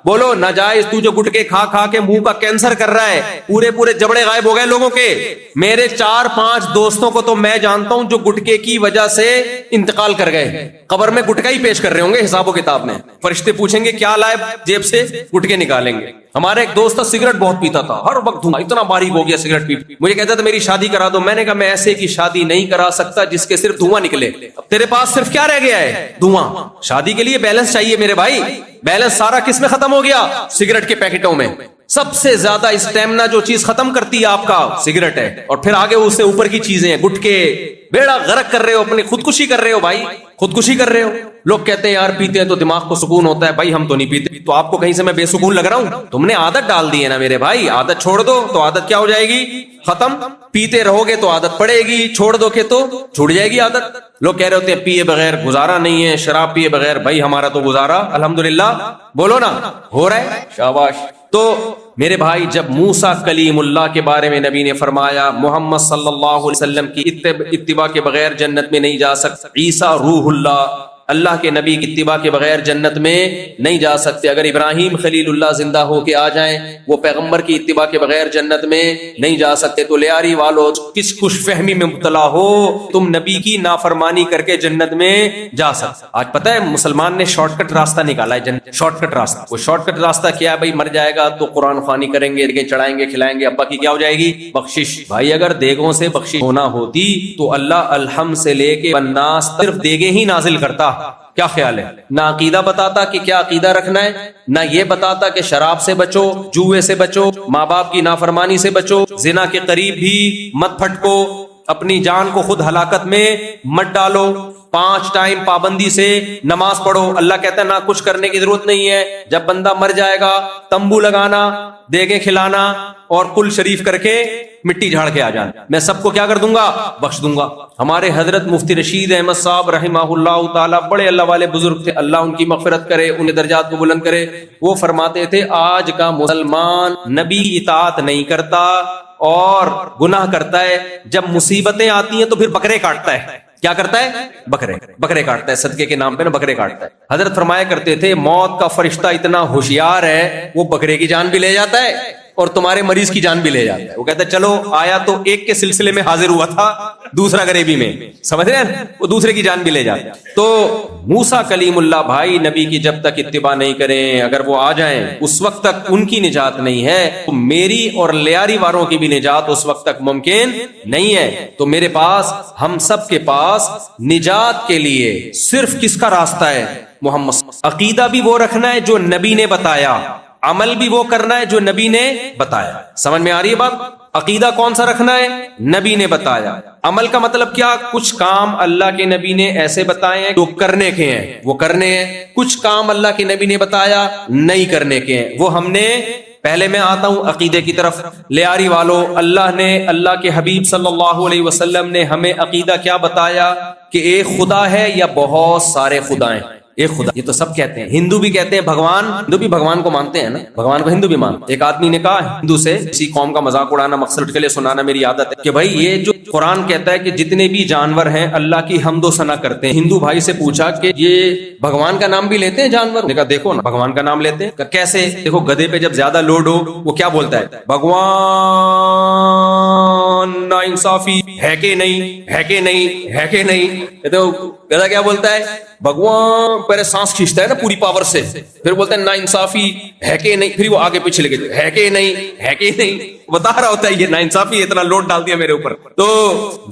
بولو ناجائز؟ تو جو گٹکے کھا کھا کے منہ کا کینسر کر رہا ہے، پورے جبڑے غائب ہو گئے لوگوں کے. میرے 4-5 دوستوں کو تو میں جانتا ہوں جو گٹکے کی وجہ سے انتقال کر گئے. قبر میں گٹکا ہی پیش کر رہے ہوں گے حساب و کتاب میں. فرشتے پوچھیں گے کیا لائے جیب سے؟ گٹکے نکالیں گے. ہمارا ایک دوست سگریٹ بہت پیتا تھا، ہر وقت دھواں، اتنا باریک ہو گیا سگریٹ پی. مجھے کہتا تھا میری شادی کرا دو. میں نے کہا میں ایسے کی شادی نہیں کرا سکتا جس کے صرف دھواں نکلے. اب تیرے پاس صرف کیا رہ گیا ہے؟ دھواں. شادی کے لیے بیلنس چاہیے میرے بھائی. بیلنس سارا کس میں ختم ہو گیا؟ سگریٹ کے پیکٹوں میں. سب سے زیادہ اسٹیمنا جو چیز ختم کرتی ہے آپ کا سگریٹ ہے، اور پھر آگے اس سے اوپر کی چیزیں ہیں گٹکے. بیڑا غرق کر رہے ہو، اپنی خودکشی کر رہے ہو بھائی، خودکشی کر رہے ہو. لوگ کہتے ہیں یار پیتے ہیں تو دماغ کو سکون ہوتا ہے. بھائی ہم تو نہیں پیتے، تو آپ کو کہیں سے میں بے سکون لگ رہا ہوں؟ تم نے عادت ڈال دی ہے نا میرے بھائی. عادت چھوڑ دو تو عادت کیا ہو جائے گی؟ ختم. پیتے رہو گے تو عادت پڑے گی، چھوڑ دو گے تو چھوٹ جائے گی عادت. لوگ کہہ رہے ہوتے ہیں پیے بغیر گزارا نہیں ہے، شراب پیے بغیر. بھائی ہمارا تو گزارا الحمدللہ بولو نا ہو رہا ہے. شاباش. تو میرے بھائی جب موسیٰ کلیم اللہ کے بارے میں نبی نے فرمایا محمد صلی اللہ علیہ وسلم کی اتباع کے بغیر جنت میں نہیں جا سکتا، عیسیٰ روح اللہ اللہ کے نبی کی اتباع کے بغیر جنت میں نہیں جا سکتے. اگر ابراہیم خلیل اللہ زندہ ہو کے آ جائیں, وہ پیغمبر کی اتباع کے بغیر جنت میں نہیں جا سکتے. تو لیاری والو کس خوش فہمی میں مبتلا ہو, تم نبی کی نافرمانی کر کے جنت میں جا سکتے. آج پتہ ہے مسلمان نے شارٹ کٹ راستہ نکالا ہے جنت, شارٹ کٹ راستہ. وہ شارٹ کٹ راستہ کیا ہے بھائی؟ مر جائے گا تو قرآن خوانی کریں گے, چڑھائیں گے, کھلائیں گے, ابا کی کیا ہو جائے گی؟ بخشش. بھائی اگر دیگوں سے بخشش ہونا ہوتی تو اللہ الحمد سے لے کے الناس صرف دیگیں ہی نازل کرتا. کیا خیال ہے؟ نہ عقیدہ بتاتا کہ کیا عقیدہ رکھنا ہے, نہ یہ بتاتا کہ شراب سے بچو, جوئے سے بچو, ماں باپ کی نافرمانی سے بچو, زنا کے قریب بھی مت پھٹکو, اپنی جان کو خود ہلاکت میں مت ڈالو, 5 ٹائم پابندی سے نماز پڑھو. اللہ کہتا ہے نہ کچھ کرنے کی ضرورت نہیں ہے. جب بندہ مر جائے گا تمبو لگانا, دیگیں کھلانا اور کل شریف کر کے مٹی جھاڑ کے آ جانا, میں سب کو کیا کر دوں گا؟ بخش دوں گا. ہمارے حضرت مفتی رشید احمد صاحب رحمہ اللہ تعالی بڑے اللہ والے بزرگ تھے, اللہ ان کی مغفرت کرے, انہیں درجات کو بلند کرے. وہ فرماتے تھے آج کا مسلمان نبی اطاعت نہیں کرتا اور گناہ کرتا ہے, جب مصیبتیں آتی ہیں تو پھر بکرے کاٹتا ہے. کیا کرتا ہے؟ بکرے کاٹتا ہے, صدقے کے نام پہ نا بکرے کاٹتا ہے. حضرت فرمایا کرتے تھے موت کا فرشتہ اتنا ہوشیار ہے, وہ بکرے کی جان بھی لے جاتا ہے اور تمہارے مریض کی جان بھی لے جاتا ہے. وہ کہتا ہے چلو آیا تو ایک کے سلسلے میں حاضر ہوا تھا, دوسرا غریبی میں, سمجھ رہے ہیں, وہ دوسرے کی جان بھی لے جاتا ہے. تو موسیٰ کلیم اللہ بھائی نبی کی جب تک اتباع نہیں کریں, اگر وہ آ جائیں اس وقت تک ان کی نجات نہیں ہے, تو میری اور لیاری والوں کی بھی نجات اس وقت تک ممکن نہیں ہے. تو میرے پاس, ہم سب کے پاس نجات کے لیے صرف کس کا راستہ ہے؟ محمد. عقیدہ بھی وہ رکھنا ہے جو نبی نے بتایا, عمل بھی وہ کرنا ہے جو نبی نے بتایا. سمجھ میں آ رہی ہے بات؟ عقیدہ کون سا رکھنا ہے؟ نبی نے بتایا. عمل کا مطلب کیا؟ کچھ کام اللہ کے نبی نے ایسے بتائے ہیں جو کرنے کے ہیں وہ کرنے ہیں, کچھ کام اللہ کے نبی نے بتایا نہیں کرنے کے ہیں وہ ہم نے. پہلے میں آتا ہوں عقیدے کی طرف. لیاری والو, اللہ نے, اللہ کے حبیب صلی اللہ علیہ وسلم نے ہمیں عقیدہ کیا بتایا کہ ایک خدا ہے یا بہت سارے خدا ہیں؟ ایک خدا. یہ تو سب کہتے ہیں, ہندو بھی کہتے ہیں بھگوان, ہندو بھی بھگوان کو مانتے ہیں نا, بھگوان کو ہندو بھی مانتے. ایک آدمی نے کہا ہندو سے, کسی قوم کا مذاق اڑانا مقصد کے لیے سنانا میری عادت ہے, کہ بھائی یہ جو قرآن کہتا ہے کہ جتنے بھی جانور ہیں اللہ کی حمد و ثنا کرتے ہیں. ہندو بھائی سے پوچھا کہ یہ بھگوان کا نام بھی لیتے ہیں جانور؟ نے کہا دیکھو نا بھگوان کا نام لیتے ہیں. کیسے؟ دیکھو گدھے پہ جب زیادہ لوڈ ہو وہ کیا بولتا ہے؟ بھگوان نا انصافی ہے کہ نہیں, ہے کہ نہیں, ہے کہ نہیں. تو گدھا کیا بولتا ہے؟ بھگوان. پہلے سانس کھینچتا ہے نا پوری پاور سے, پھر بولتا ہے نا انصافی ہے کہ نہیں, پھر وہ آگے پیچھے لے کے ہے کہ نہیں, ہے کہ نہیں, بتا رہا ہوتا ہے یہ نا انصافی اتنا لوڈ ڈال دیا میرے اوپر. تو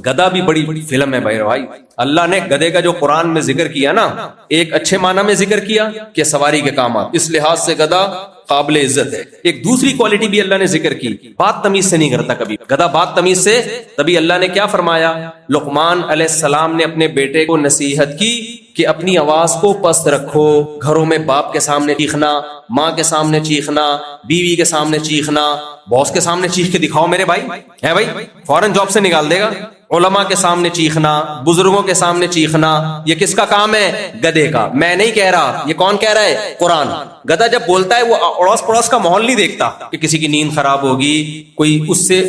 گدھا بھی بڑی فلم ہے بھائی. اللہ نے گدھے کا جو قرآن میں ذکر کیا نا, ایک اچھے معنی میں ذکر کیا کہ سواری کے کام آتا, اس لحاظ سے گدھا قابل عزت ہے. ایک دوسری کوالٹی بھی اللہ نے ذکر کی, بات تمیز سے نہیں کرتا کبھی گدھا, بات تمیز سے. تبھی اللہ نے کیا فرمایا؟ لقمان علیہ السلام نے اپنے بیٹے کو نصیحت کی کہ اپنی آواز کو پست رکھو, گھروں میں باپ کے سامنے چیخنا, ماں کے سامنے چیخنا, بیوی کے سامنے چیخنا, باس کے سامنے چیخ کے دکھاؤ میرے بھائی, ہے بھائی فوراً جاب سے نکال دے گا. علماء کے سامنے چیخنا, بزرگوں کے سامنے چیخنا, یہ کس کا کام ہے؟ گدھے کا. میں نہیں کہہ رہا, یہ کون کہہ رہا ہے؟ قرآن. گدھا جب بولتا ہے وہ اڑوس پڑوس کا ماحول نہیں دیکھتا کہ کسی کی نیند خراب ہوگی, کوئی اس سے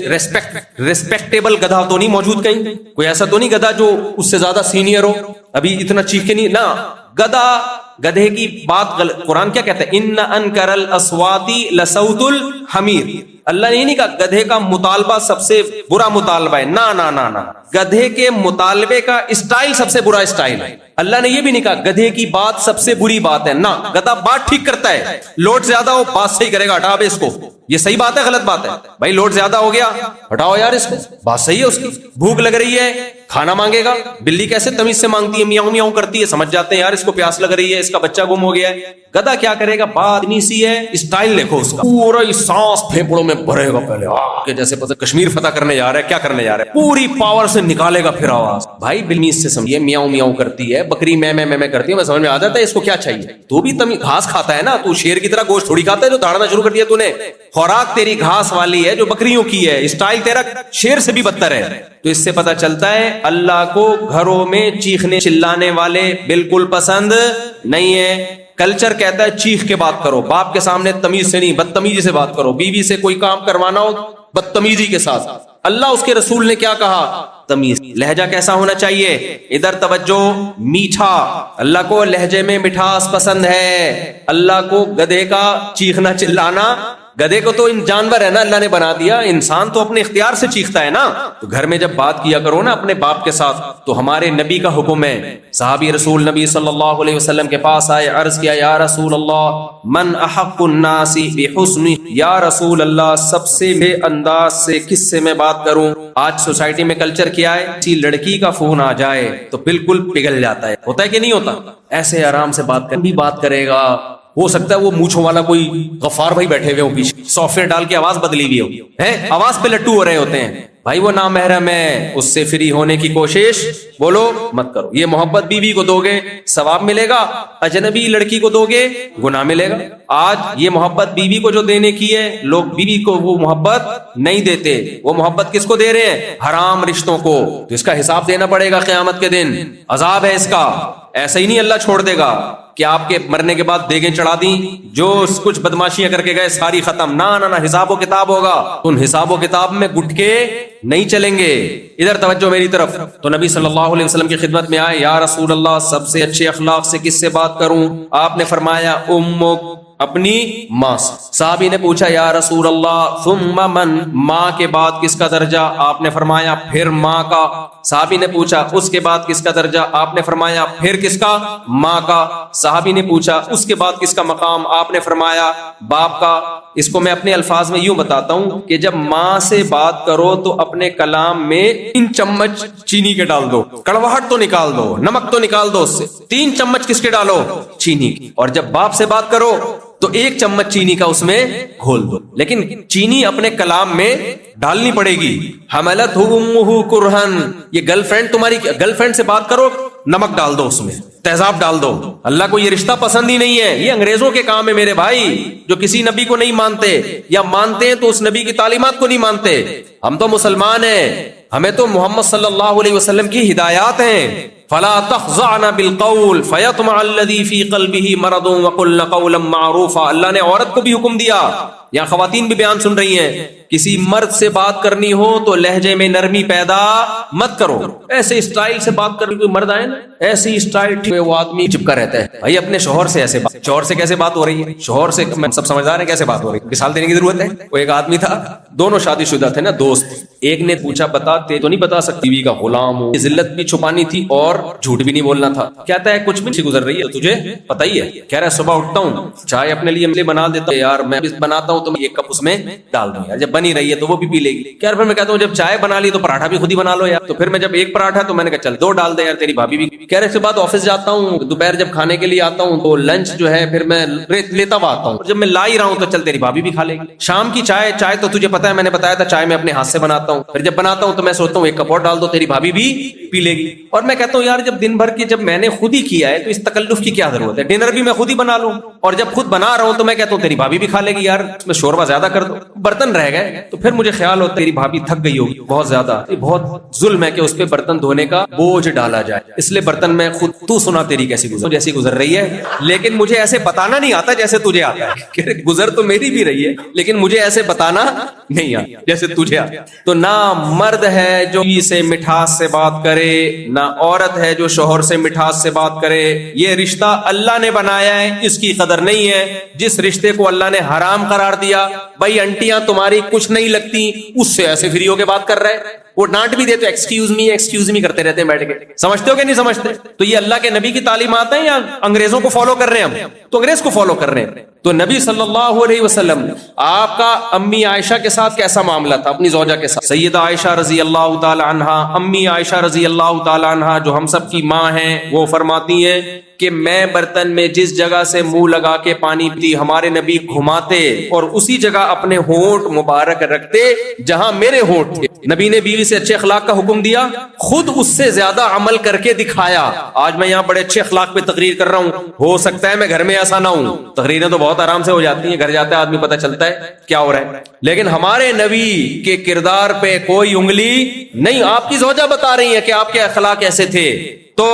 ریسپیکٹیبل گدھا تو نہیں موجود کہیں, کوئی ایسا تو نہیں گدھا جو اس سے زیادہ سینئر ہو, ابھی اتنا چیخ کے نہیں نا. گدھا, گدھے کی بات قرآن کیا کہتا ہے؟ ان انکر الاصوات لصوت الحمیر. اللہ نے یہ نہیں کہا گدھے کا مطالبہ سب سے برا مطالبہ ہے, نا نا نا نا, گدھے کے مطالبے کا اسٹائل سب سے برا اسٹائل ہے. اللہ نے یہ بھی نہیں کہا گدھے کی بات سب سے بری بات ہے, نا, گدھا بات ٹھیک کرتا ہے, لوڈ زیادہ ہو بات صحیح کرے گا, ہٹا بے اس کو, یہ صحیح بات ہے غلط بات ہے؟ بھائی لوڈ زیادہ ہو گیا, ہٹاؤ یار اس کو, بات صحیح ہے اس کی. بھوک لگ رہی ہے, کھانا مانگے گا, بلی کیسے تمیز سے مانگتی ہے, میاؤں میاؤں کرتی ہے, سمجھ جاتے ہیں یار اس کو پیاس لگ رہی ہے, اس کا بچہ گم ہو گیا ہے. گدھا کیا کرے گا؟ بات اتنی سی ہے, اسٹائل دیکھو اس کا, پورا سانس پھیپڑوں میں بھرے گا پہلے, کہ جیسے پتہ کشمیر فتح کرنے جا رہا ہے, کیا کرنے جا رہا ہے, پوری پاور سے نکالے گا پھر آواز. بھائی بلمیز سے سمجھیے, میاؤں میاؤں کرتی ہے, بکری میں کرتی ہے, میں سمجھ میں آ جاتا ہے اس کو کیا چاہیے. تو بھی گھاس کھاتا ہے نا, تو شیر کی طرح گوشت تھوڑی کھاتا ہے جو داڑنا شروع کر دیا تو نے. خوراک تیری گھاس والی ہے جو بکریوں کی ہے, اسٹائل تیرا شیر سے بھی بدتر ہے. تو اس سے پتہ چلتا ہے اللہ کو گھروں میں چیخنے چلانے والے بالکل پسند نہیں ہے. کلچر کہتا ہے چیخ کے بات کرو, باپ کے سامنے تمیز سے نہیں, بدتمیزی سے بات کرو. بیوی سے کوئی کام کروانا ہو بدتمیزی کے ساتھ. اللہ اس کے رسول نے کیا کہا؟ تمیز. لہجہ کیسا ہونا چاہیے؟ ادھر توجہ، میٹھا. اللہ کو لہجے میں مٹھاس پسند ہے. اللہ کو گدھے کا چیخنا چلانا، گدھے کو تو جانور ہے نا اللہ نے بنا دیا، انسان تو اپنے اختیار سے چیختا ہے نا. تو گھر میں جب بات کیا کرو نا اپنے باپ کے ساتھ، تو ہمارے نبی کا حکم ہے. صحابی رسول نبی صلی اللہ علیہ وسلم کے پاس آئے، عرض کیا یا رسول اللہ من احق الناس بحسن، یا رسول اللہ سب سے بے انداز سے کس سے میں بات کروں؟ آج سوسائٹی میں کلچر کیا ہے، کسی لڑکی کا فون آ جائے تو بالکل پگھل جاتا ہے. ہوتا ہے کہ نہیں ہوتا؟ ایسے آرام سے بات کر بھی بات کرے گا. ہو سکتا ہے وہ مونچھوں والا کوئی غفار بھائی بیٹھے ہوئے ہوں پیچھے، سافٹ ویئر ڈال کے آواز بدلی ہوئی ہو، آواز پہ لٹو ہو رہے ہوتے ہیں. بھائی وہ نامحرم ہے، اس سے فری ہونے کی کوشش بولو مت کرو. یہ محبت بیوی کو دو گے ثواب ملے گا، اجنبی لڑکی کو دو گے گناہ ملے گا. آج یہ محبت بیوی کو جو دینے کی ہے، لوگ بیوی کو وہ محبت نہیں دیتے. وہ محبت کس کو دے رہے ہیں؟ حرام رشتوں کو. تو اس کا حساب دینا پڑے گا قیامت کے دن، عذاب ہے اس کا. ایسا ہی نہیں اللہ چھوڑ دے گا کہ آپ کے مرنے کے بعد دیگیں چڑھا دیں، جو کچھ بدماشیاں کر کے گئے ساری ختم. نہ حساب و کتاب ہوگا. ان حساب و کتاب میں گٹ کے نہیں چلیں گے. ادھر توجہ میری طرف. تو نبی صلی اللہ علیہ وسلم کی خدمت میں آئے، یا رسول اللہ سب سے اچھے اخلاق سے کس سے بات کروں؟ آپ نے فرمایا امک، اپنی ماں سے. صحابی نے پوچھا یا رسول اللہ ثم من، ماں کے بعد کس کا درجہ؟ آپ نے فرمایا پھر ماں کا. صحابی نے پوچھا اس کے بعد کس کا درجہ؟ آپ نے فرمایا پھر کس کا؟ ماں کا. صحابی نے پوچھا اس کے بعد کس کا مقام؟ آپ نے فرمایا باپ کا. اس کو میں اپنے الفاظ میں یوں بتاتا ہوں کہ جب ماں سے بات کرو تو اپنے کلام میں 3 چمچ چینی کے ڈال دو، کڑواہٹ تو نکال دو، نمک تو نکال دو اس سے. 3 چمچ کس کے ڈالو؟ چینی کی. اور جب باپ سے بات کرو تو 1 چمچ چینی کا اس میں گھول دو. لیکن چینی اپنے کلام میں ڈالنی پڑے گی. حملتہ امہ کرہن، یہ گرل فرینڈ، تمہاری گرل فرینڈ سے بات کرو، نمک ڈال دو اس میں، تیزاب ڈال دو. اللہ کو یہ رشتہ پسند ہی نہیں ہے. یہ انگریزوں کے کام ہے میرے بھائی، جو کسی نبی کو نہیں مانتے، یا مانتے ہیں تو اس نبی کی تعلیمات کو نہیں مانتے. ہم تو مسلمان ہیں، ہمیں تو محمد صلی اللہ علیہ وسلم کی ہدایات ہیں. فلا تخضعن بالقول فیطمع الذی فی قلبہ مرض وقلن قولا معروفا. اللہ نے عورت کو بھی حکم دیا، یہاں خواتین بھی بیان سن رہی ہیں، کسی مرد سے بات کرنی ہو تو لہجے میں نرمی پیدا مت کرو. ایسے اسٹائل سے بات کرنے کوئی مرد آئے نا، ایسی اسٹائل وہ آدمی چپکا رہتا ہے. بھائی اپنے شوہر سے ایسے بات، شوہر سے کیسے بات ہو رہی ہے؟ شوہر سے سب سمجھدار ہیں کیسے بات ہو رہی ہے، مثال دینے کی ضرورت ہے. وہ ایک آدمی تھا، دونوں شادی شدہ تھے نا، دوست. ایک نے پوچھا بتاتے تو نہیں بتا سکتی، بیوی کا غلام ہوں، ذلت بھی چھپانی تھی اور جھوٹ بھی نہیں بولنا تھا. کہتا ہے کچھ بھی گزر رہی ہے تجھے پتہ ہی ہے. کہہ رہا ہے صبح اٹھتا ہوں چائے اپنے لیے بنا دیتا ہوں، یار میں بناتا ہوں تو میں 1 کپ اس میں ڈال دوں یار، جب بنی رہی ہے تو وہ بھی پی لے گی. یار پھر میں کہتا ہوں جب چائے بنا لی تو پراٹھا بھی خود ہی بنا لو یار. تو پھر میں جب 1 پراٹھا تو میں نے کہا چل 2 ڈال دے یار، تیری بھابھی بھی. کہہ رہے اس کے بعد آفس جاتا ہوں، دوپہر جب کھانے کے لیے آتا ہوں تو لنچ جو ہے پھر میں لیتا ہوا آتا ہوں، جب میں لا ہی رہا ہوں تو چل تیری بھابھی بھی کھا لے گی. شام کی چائے تو تجھے پتا ہے، میں نے بتایا تھا چائے میں اپنے ہاتھ سے بناتا ہوں. پھر جب بناتا ہوں تو میں سوچتا ہوں 1 کپ اور ڈال دو، تیری بھابھی بھی پی لے گی. اور میں کہتا ہوں یار جب دن بھر کی جب میں نے خود ہی کیا ہے تو اس تکلف کی کیا ضرورت ہے؟ ڈنر بھی میں خود ہی بنا لوں، اور جب خود بنا رہا ہوں تو میں کہتا ہوں تیری بھابھی بھی کھا لے گی یار، اس میں شوربہ زیادہ کر دو. برتن رہ گئے تو پھر مجھے خیال ہوتا تیری بھابھی تھک گئی ہوگی بہت زیادہ، یہ بہت ظلم ہے کہ اس پہ برتن دھونے کا بوجھ ڈالا جائے، اس لیے برتن میں خود تو سنا تیری کیسی گزر رہی ہے، لیکن مجھے ایسے بتانا نہیں آتا جیسے تجھے آتا ہے. گزر تو میری بھی رہی ہے لیکن مجھے ایسے بتانا نہیں آتا جیسے تجھے آتا. تو نہ مرد ہے جو بیوی سے مٹھاس سے بات کرے، نہ عورت ہے جو شوہر سے مٹھاس سے بات کرے. یہ رشتہ اللہ نے بنایا ہے، اس کی قدر نہیں ہے. جس رشتے کو اللہ نے حرام قرار دیا، بھائی انٹیاں تمہاری کچھ نہیں لگتی، اس سے ایسے فری ہو کے بات کر رہے، وہ ڈانٹ بھی دے تو ایکسکیوز می کرتے رہتے ہیں بیٹھ کے. سمجھتے ہو کہ نہیں سمجھتے؟ تو یہ اللہ کے نبی کی تعلیمات ہیں یا انگریزوں کو فالو کر رہے ہیں ہم؟ تو انگریز کو فالو کر رہے ہیں. تو نبی صلی اللہ علیہ وسلم آپ کا امی عائشہ کے ساتھ کیسا معاملہ تھا؟ اپنی زوجہ کے ساتھ. سیدہ عائشہ رضی اللہ تعالی عنہا، امی عائشہ رضی اللہ تعالی عنہا جو ہم سب کی ماں ہیں، وہ فرماتی ہیں کہ میں برتن میں جس جگہ سے منہ لگا کے پانی پیتی، ہمارے نبی گھماتے اور اسی جگہ اپنے ہونٹ مبارک رکھتے جہاں میرے ہونٹ تھے. نبی نے بیوی سے اچھے اخلاق کا حکم دیا، خود اس سے زیادہ عمل کر کے دکھایا. آج میں یہاں بڑے اچھے اخلاق پہ تقریر کر رہا ہوں، ہو سکتا ہے میں گھر میں ایسا نہ ہوں، تقریریں تو بہت آرام سے ہو جاتی ہیں، گھر جاتا ہے آدمی پتہ چلتا ہے کیا ہو رہا ہے، لیکن ہمارے نبی کے کردار پہ کوئی انگلی نہیں. آپ کی زوجہ بتا رہی ہے کہ آپ کے اخلاق ایسے تھے. تو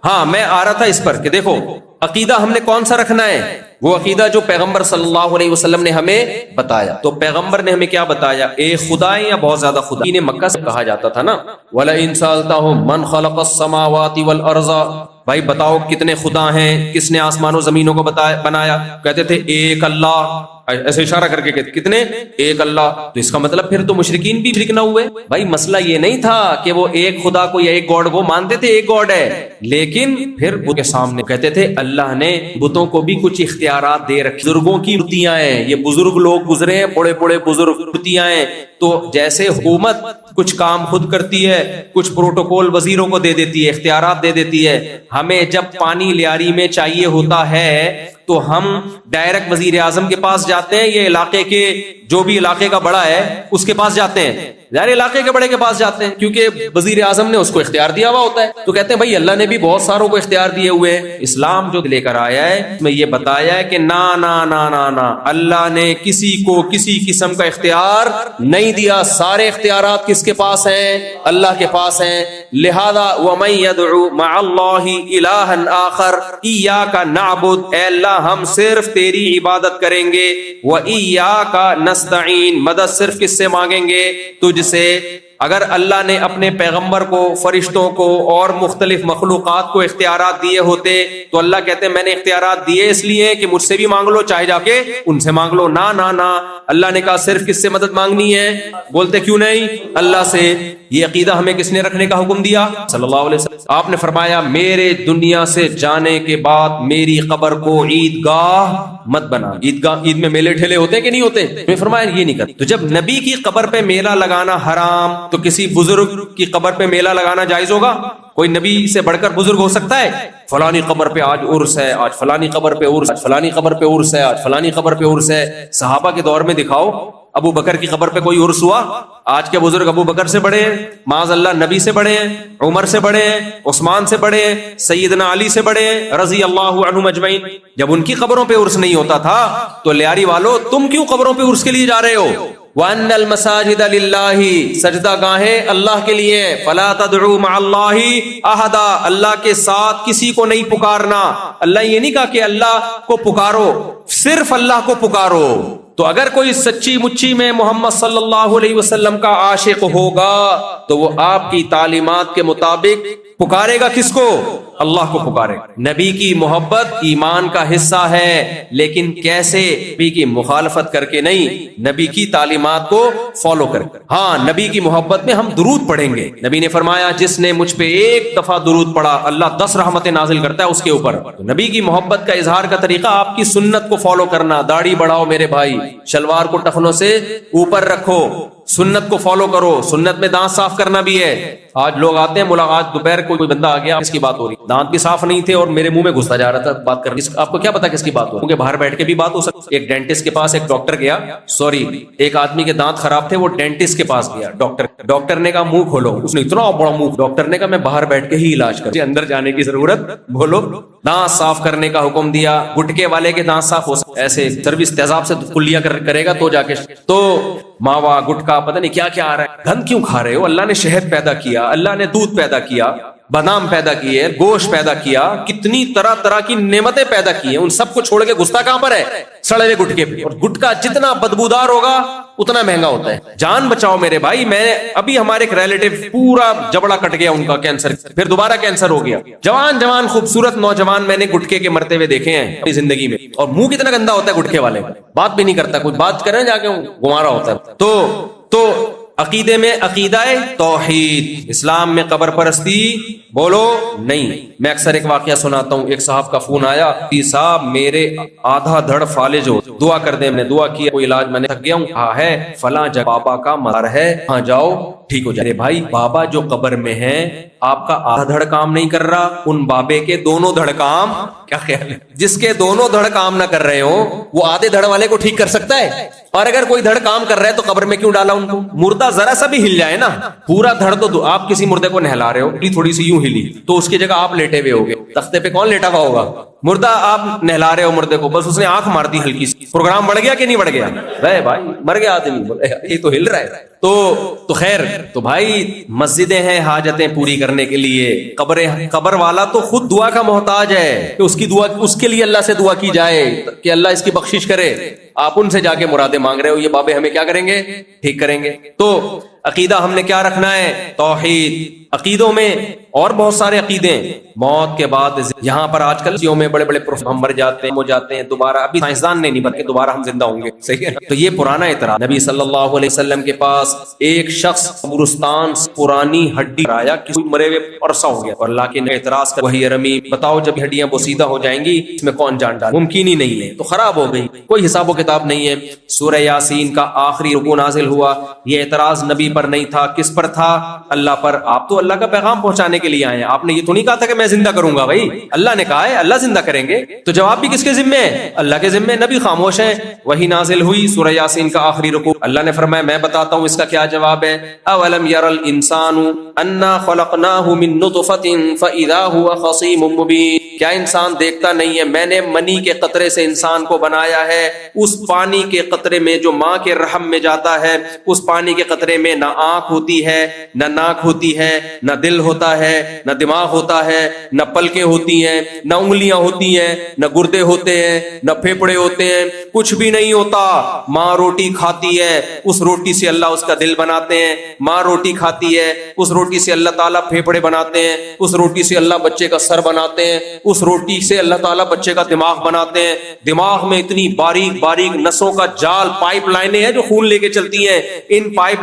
ہاں میں آ رہا تھا اس پر کہ دیکھو عقیدہ ہم نے کون سا رکھنا ہے؟ وہ عقیدہ جو پیغمبر صلی اللہ علیہ وسلم نے ہمیں بتایا. تو پیغمبر نے ہمیں کیا بتایا؟ ایک خدا ہے یا بہت زیادہ خدا؟ انہیں مکہ سے کہا جاتا تھا نا وَلَئِن سَأَلْتَهُم مَّن خَلَقَ السَّمَاوَاتِ وَالْأَرْضَ، بھائی بتاؤ کتنے خدا ہیں، کس نے آسمان و زمینوں کو بنایا؟ کہتے تھے ایک اللہ، ایسے اشارہ کر کے کہتے کتنے؟ ایک اللہ. تو اس کا مطلب پھر تو مشرکین بھی شرک نہ ہوئے. بھائی مسئلہ یہ نہیں تھا کہ وہ ایک خدا کو یا ایک گاڈ کو مانتے تھے ایک گاڈ ہے، لیکن پھر بت کے سامنے کہتے تھے اللہ نے بتوں کو بھی کچھ اختیارات دے رکھے. بزرگوں کی مورتیاں ہیں، یہ بزرگ لوگ گزرے ہیں، بڑے بڑے بزرگ مورتیاں ہیں. تو جیسے حکومت کچھ کام خود کرتی ہے، کچھ پروٹوکول وزیروں کو دے دیتی ہے، اختیارات دے دیتی ہے. ہمیں جب پانی لیاری میں چاہیے ہوتا ہے تو ہم ڈائریکٹ وزیر اعظم کے پاس جاتے ہیں، یہ علاقے کے جو بھی علاقے کا بڑا ہے اس کے پاس جاتے ہیں، ظاہر علاقے کے بڑے کے پاس جاتے ہیں کیونکہ وزیر اعظم نے اس کو اختیار دیا ہوا ہوتا ہے. تو کہتے ہیں بھائی اللہ نے بھی بہت ساروں کو اختیار دیے ہوئے ہیں. اسلام جو لے کر آیا ہے اس میں یہ بتایا ہے کہ نا نا نا نا نا، اللہ نے کسی کو کسی قسم کا اختیار نہیں دیا. سارے اختیارات کس کے پاس ہیں؟ اللہ کے پاس ہیں. لہذا وَمَن يَدْعُ مَعَ اللَّهِ إِلَٰهًا آخَرَ إِيَّاكَ نَعْبُدُ، اے اللہ ہم صرف تیری عبادت کریں گے. وَإِيَّاكَ نَسْتَعِينُ، مدد صرف کس سے مانگیں گے؟ تجھ سے. اگر اللہ نے اپنے پیغمبر کو، فرشتوں کو اور مختلف مخلوقات کو اختیارات دیے ہوتے تو اللہ کہتے ہیں میں نے اختیارات دیے اس لیے کہ مجھ سے بھی مانگ لو، چاہے جا کے ان سے مانگ لو. نا نا نا، اللہ نے کہا صرف کس سے مدد مانگنی ہے؟ بولتے کیوں نہیں؟ اللہ سے. یہ عقیدہ ہمیں کس نے رکھنے کا حکم دیا؟ صلی اللہ علیہ وسلم. آپ نے فرمایا میرے دنیا سے جانے کے بعد میری قبر کو عیدگاہ مت بنا. عید میں میلے ٹھیلے ہوتے ہیں کہ نہیں ہوتے؟ میں فرمایا یہ نہیں کرتے. تو جب نبی کی قبر پہ میلہ لگانا حرام تو کسی بزرگ کی قبر پہ میلہ لگانا جائز ہوگا؟ کوئی نبی سے بڑھ کر بزرگ ہو سکتا ہے؟ فلانی قبر پہ آج عرس ہے، آج فلانی قبر پہ عرس، آج فلانی قبر پہ عرس ہے، آج فلانی قبر پہ عرس ہے. صحابہ کے دور میں دکھاؤ ابو بکر کی قبر پہ کوئی عرس ہوا؟ آج کے بزرگ ابو بکر سے بڑے ہیں، معاذ اللہ نبی سے بڑے ہیں، عمر سے بڑے ہیں، عثمان سے بڑے ہیں، سیدنا علی سے بڑے ہیں رضی اللہ عنہم اجمعین. جب ان کی قبروں پہ عرس نہیں ہوتا تھا تو لیاری والو تم کیوں قبروں پہ عرس کے لیے جا رہے ہو؟ وَأَنَّ الْمَسَاجِدَ لِلَّهِ، سجدہ گاہیں اللہ کے لیے. فَلَا تَدْعُوا مَعَ اللَّهِ أَحَدًا، اللہ کے ساتھ کسی کو نہیں پکارنا. اللہ یہ نہیں کہا کہ اللہ کو پکارو، صرف اللہ کو پکارو. تو اگر کوئی سچی مچی میں محمد صلی اللہ علیہ وسلم کا عاشق ہوگا تو وہ آپ کی تعلیمات کے مطابق پکارے گا کس کو؟ اللہ کو پکارے گا. نبی کی محبت ایمان کا حصہ ہے، لیکن کیسے؟ نبی کی مخالفت کر کے نہیں، نبی کی تعلیمات کو فالو کر کے. ہاں نبی کی محبت میں ہم درود پڑھیں گے. نبی نے فرمایا جس نے مجھ پہ ایک دفعہ درود پڑھا اللہ 10 رحمتیں نازل کرتا ہے اس کے اوپر. تو نبی کی محبت کا اظہار کا طریقہ آپ کی سنت کو فالو کرنا. داڑھی بڑھاؤ میرے بھائی، شلوار کو ٹخنوں سے اوپر رکھو، سنت کو فالو کرو. سنت میں دانت صاف کرنا بھی ہے. آج لوگ آتے ہیں ملاقات، دوپہر کوئی بندہ آ گیا اس کی بات ہو رہی، دانت بھی صاف نہیں تھے اور میرے منہ میں گھستا جا رہا تھا بات کرنے. آپ کو کیا پتا کس کی بات ہو؟ کیونکہ باہر بیٹھ کے بھی بات ہو سکتی. ایک ڈینٹسٹ کے پاس ایک ڈاکٹر گیا، ایک آدمی کے دانت خراب تھے، وہ ڈینٹسٹ کے پاس گیا. ڈاکٹر نے کہا منہ کھولو. اس نے اتنا بڑا منہ. ڈاکٹر نے کہا میں باہر بیٹھ کے ہی علاج کروں، اندر جانے کی ضرورت. بولو. دانت صاف کرنے کا حکم دیا. گٹکے والے کے دانت صاف ہو سکتے، ایسے سروس تیزاب سے کلیہ کرے گا تو جا کے. تو ماوا گٹکا پتہ نہیں کیا کیا آ رہا ہے. گند کیوں کھا رہے ہو؟ اللہ نے شہد پیدا کیا، اللہ نے دودھ پیدا کیا، بادام پیدا کیے، گوشت پیدا کیا، کتنی طرح طرح کی نعمتیں پیدا کی ہیں. ان سب کو چھوڑ کے گھستا کہاں پر ہے؟ سڑے ہوئے گٹکے پہ. اور گٹکا جتنا بدبودار ہوگا اتنا مہنگا ہوتا ہے. جان بچاؤ میرے بھائی. میں ابھی ہمارے ایک ریلیٹیو پورا جبڑا کٹ گیا ان کا کینسر، پھر دوبارہ کینسر ہو گیا. جوان خوبصورت نوجوان میں نے گٹکے کے مرتے ہوئے دیکھے ہیں اپنی زندگی میں. اور منہ کتنا گندا ہوتا ہے گٹکے والے، بات بھی نہیں کرتا. کوئی بات کریں جا کے گمارا ہوتا ہے. تو عقیدے میں عقیدہ توحید. اسلام میں قبر پرستی بولو نہیں. میں اکثر ایک واقعہ سناتا ہوں. ایک صاحب کا فون آیا، صاحب میرے آدھا دھڑ فالج ہو، دعا کر دیں. میں نے دعا کی، کوئی علاج میں نے تھک گیا ہوں. ہاں ہے فلاں جگہ بابا کا مزار ہے، ہاں جاؤ ٹھیک ہو جائے. بھائی بابا جو قبر میں ہیں، آپ کا آدھا دھڑ کام نہیں کر رہا، ان بابے کے دونوں دھڑ کام. کیا خیال ہے؟ جس کے دونوں دھڑ کام نہ کر رہے ہوں وہ آدھے دھڑ والے کو ٹھیک کر سکتا ہے؟ اور اگر کوئی دھڑ کام کر رہا ہے تو قبر میں کیوں ڈالا ان کو؟ مردہ ذرا سا بھی ہل جائے نا، پورا دھڑ تو آپ کسی مردے کو نہلا رہے ہو، تھوڑی سی یوں ہلی تو اس کی جگہ آپ لیٹے ہوئے ہوگے. تختے پہ کون لیٹا ہوا ہوگا؟ مردہ آپ نہلا رہے ہو مردے کو, بس اس نے آنکھ مار دی ہلکی سی, پروگرام بڑھ گیا کہ نہیں بڑھ گیا؟ بھائی مر گیا آدمی, بولے یہ تو ہل رہا ہے. تو خیر, تو بھائی مسجدیں ہیں حاجتیں پوری کرنے کے لیے, قبر والا تو خود دعا کا محتاج ہے کہ اس کی دعا, اس کے لیے اللہ سے دعا کی جائے کہ اللہ اس کی بخشش کرے. آپ ان سے جا کے مرادیں مانگ رہے ہو, یہ بابے ہمیں کیا کریں گے؟ ٹھیک کریں گے. تو عقیدہ ہم نے کیا رکھنا ہے؟ توحید. عقیدوں میں اور بہت سارے عقیدے ہیں. موت کے بعد یہاں پر آج کل میں بڑے بڑے ہم مر جاتے ہیں, ہو جاتے ہیں, دوبارہ ابھی سائنسدان نے نہیں بلکہ دوبارہ ہم زندہ ہوں گے, صحیح ہے. تو یہ پرانا اعتراض. نبی صلی اللہ علیہ وسلم کے پاس ایک شخص قبرستان پرانی ہڈی آیا, کسی مرے ہوئے عرصہ ہو گیا, اور اللہ کے اعتراض کر وہی رمی, بتاؤ جب ہڈیاں بوسیدہ ہو جائیں گی اس میں کون جان ڈالے؟ ممکن ہی نہیں ہے. تو خراب ہو گئی, کوئی حساب و کتاب نہیں ہے. سورہ یاسین کا آخری رکوع نازل ہوا, یہ اعتراض نبی پر نہیں تھا, کس پر تھا؟ اللہ پر. آپ تو اللہ کا پیغام پہنچانے کے لیے آئے ہیں, آپ نے یہ تو نہیں کہا تھا کہ میں زندہ کروں گا. بھائی اللہ نے کہا ہے اللہ زندہ کریں گے, تو جواب بھی کس کے ذمے ہے؟ اللہ کے ذمے. نبی خاموش ہیں. وہی نازل ہوئی سورہ یاسین کا آخری رکوع, اللہ نے فرمایا میں بتاتا ہوں اس کا کیا جواب ہے. اولم یر الانسان انا خلقناہ من نطفۃ فاذا هو خصیم مبین. کیا انسان دیکھتا نہیں ہے میں نے منی کے قطرے سے انسان کو بنایا ہے, اس پانی کے قطرے میں جو ماں کے رحم میں جاتا ہے, اس پانی کے قطرے میں نہ آنکھ ہوتی ہے, نہ ناک ہوتی ہے, نہ دل ہوتا ہے, نہ دماغ ہوتا ہے, نہ پلکیں ہوتی ہیں, نہ انگلیاں ہوتی ہیں, نہ گردے ہوتے ہیں, نہ پھیپڑے ہوتے ہیں, کچھ بھی نہیں ہوتا. ماں روٹی کھاتی ہے, اس روٹی سے اللہ اس کا دل بناتے ہیں. ماں روٹی کھاتی ہے, اس روٹی سے اللہ تعالیٰ پھیپڑے بناتے ہیں. اس روٹی سے اللہ بچے کا سر بناتے ہیں. اس روٹی سے اللہ تعالیٰ بچے کا دماغ بناتے ہیں. دماغ میں اتنی باریک باریک نسوں کا جال, پائپ لائنیں ہیں جو خون لے کے چلتی ہیں. ان پائپ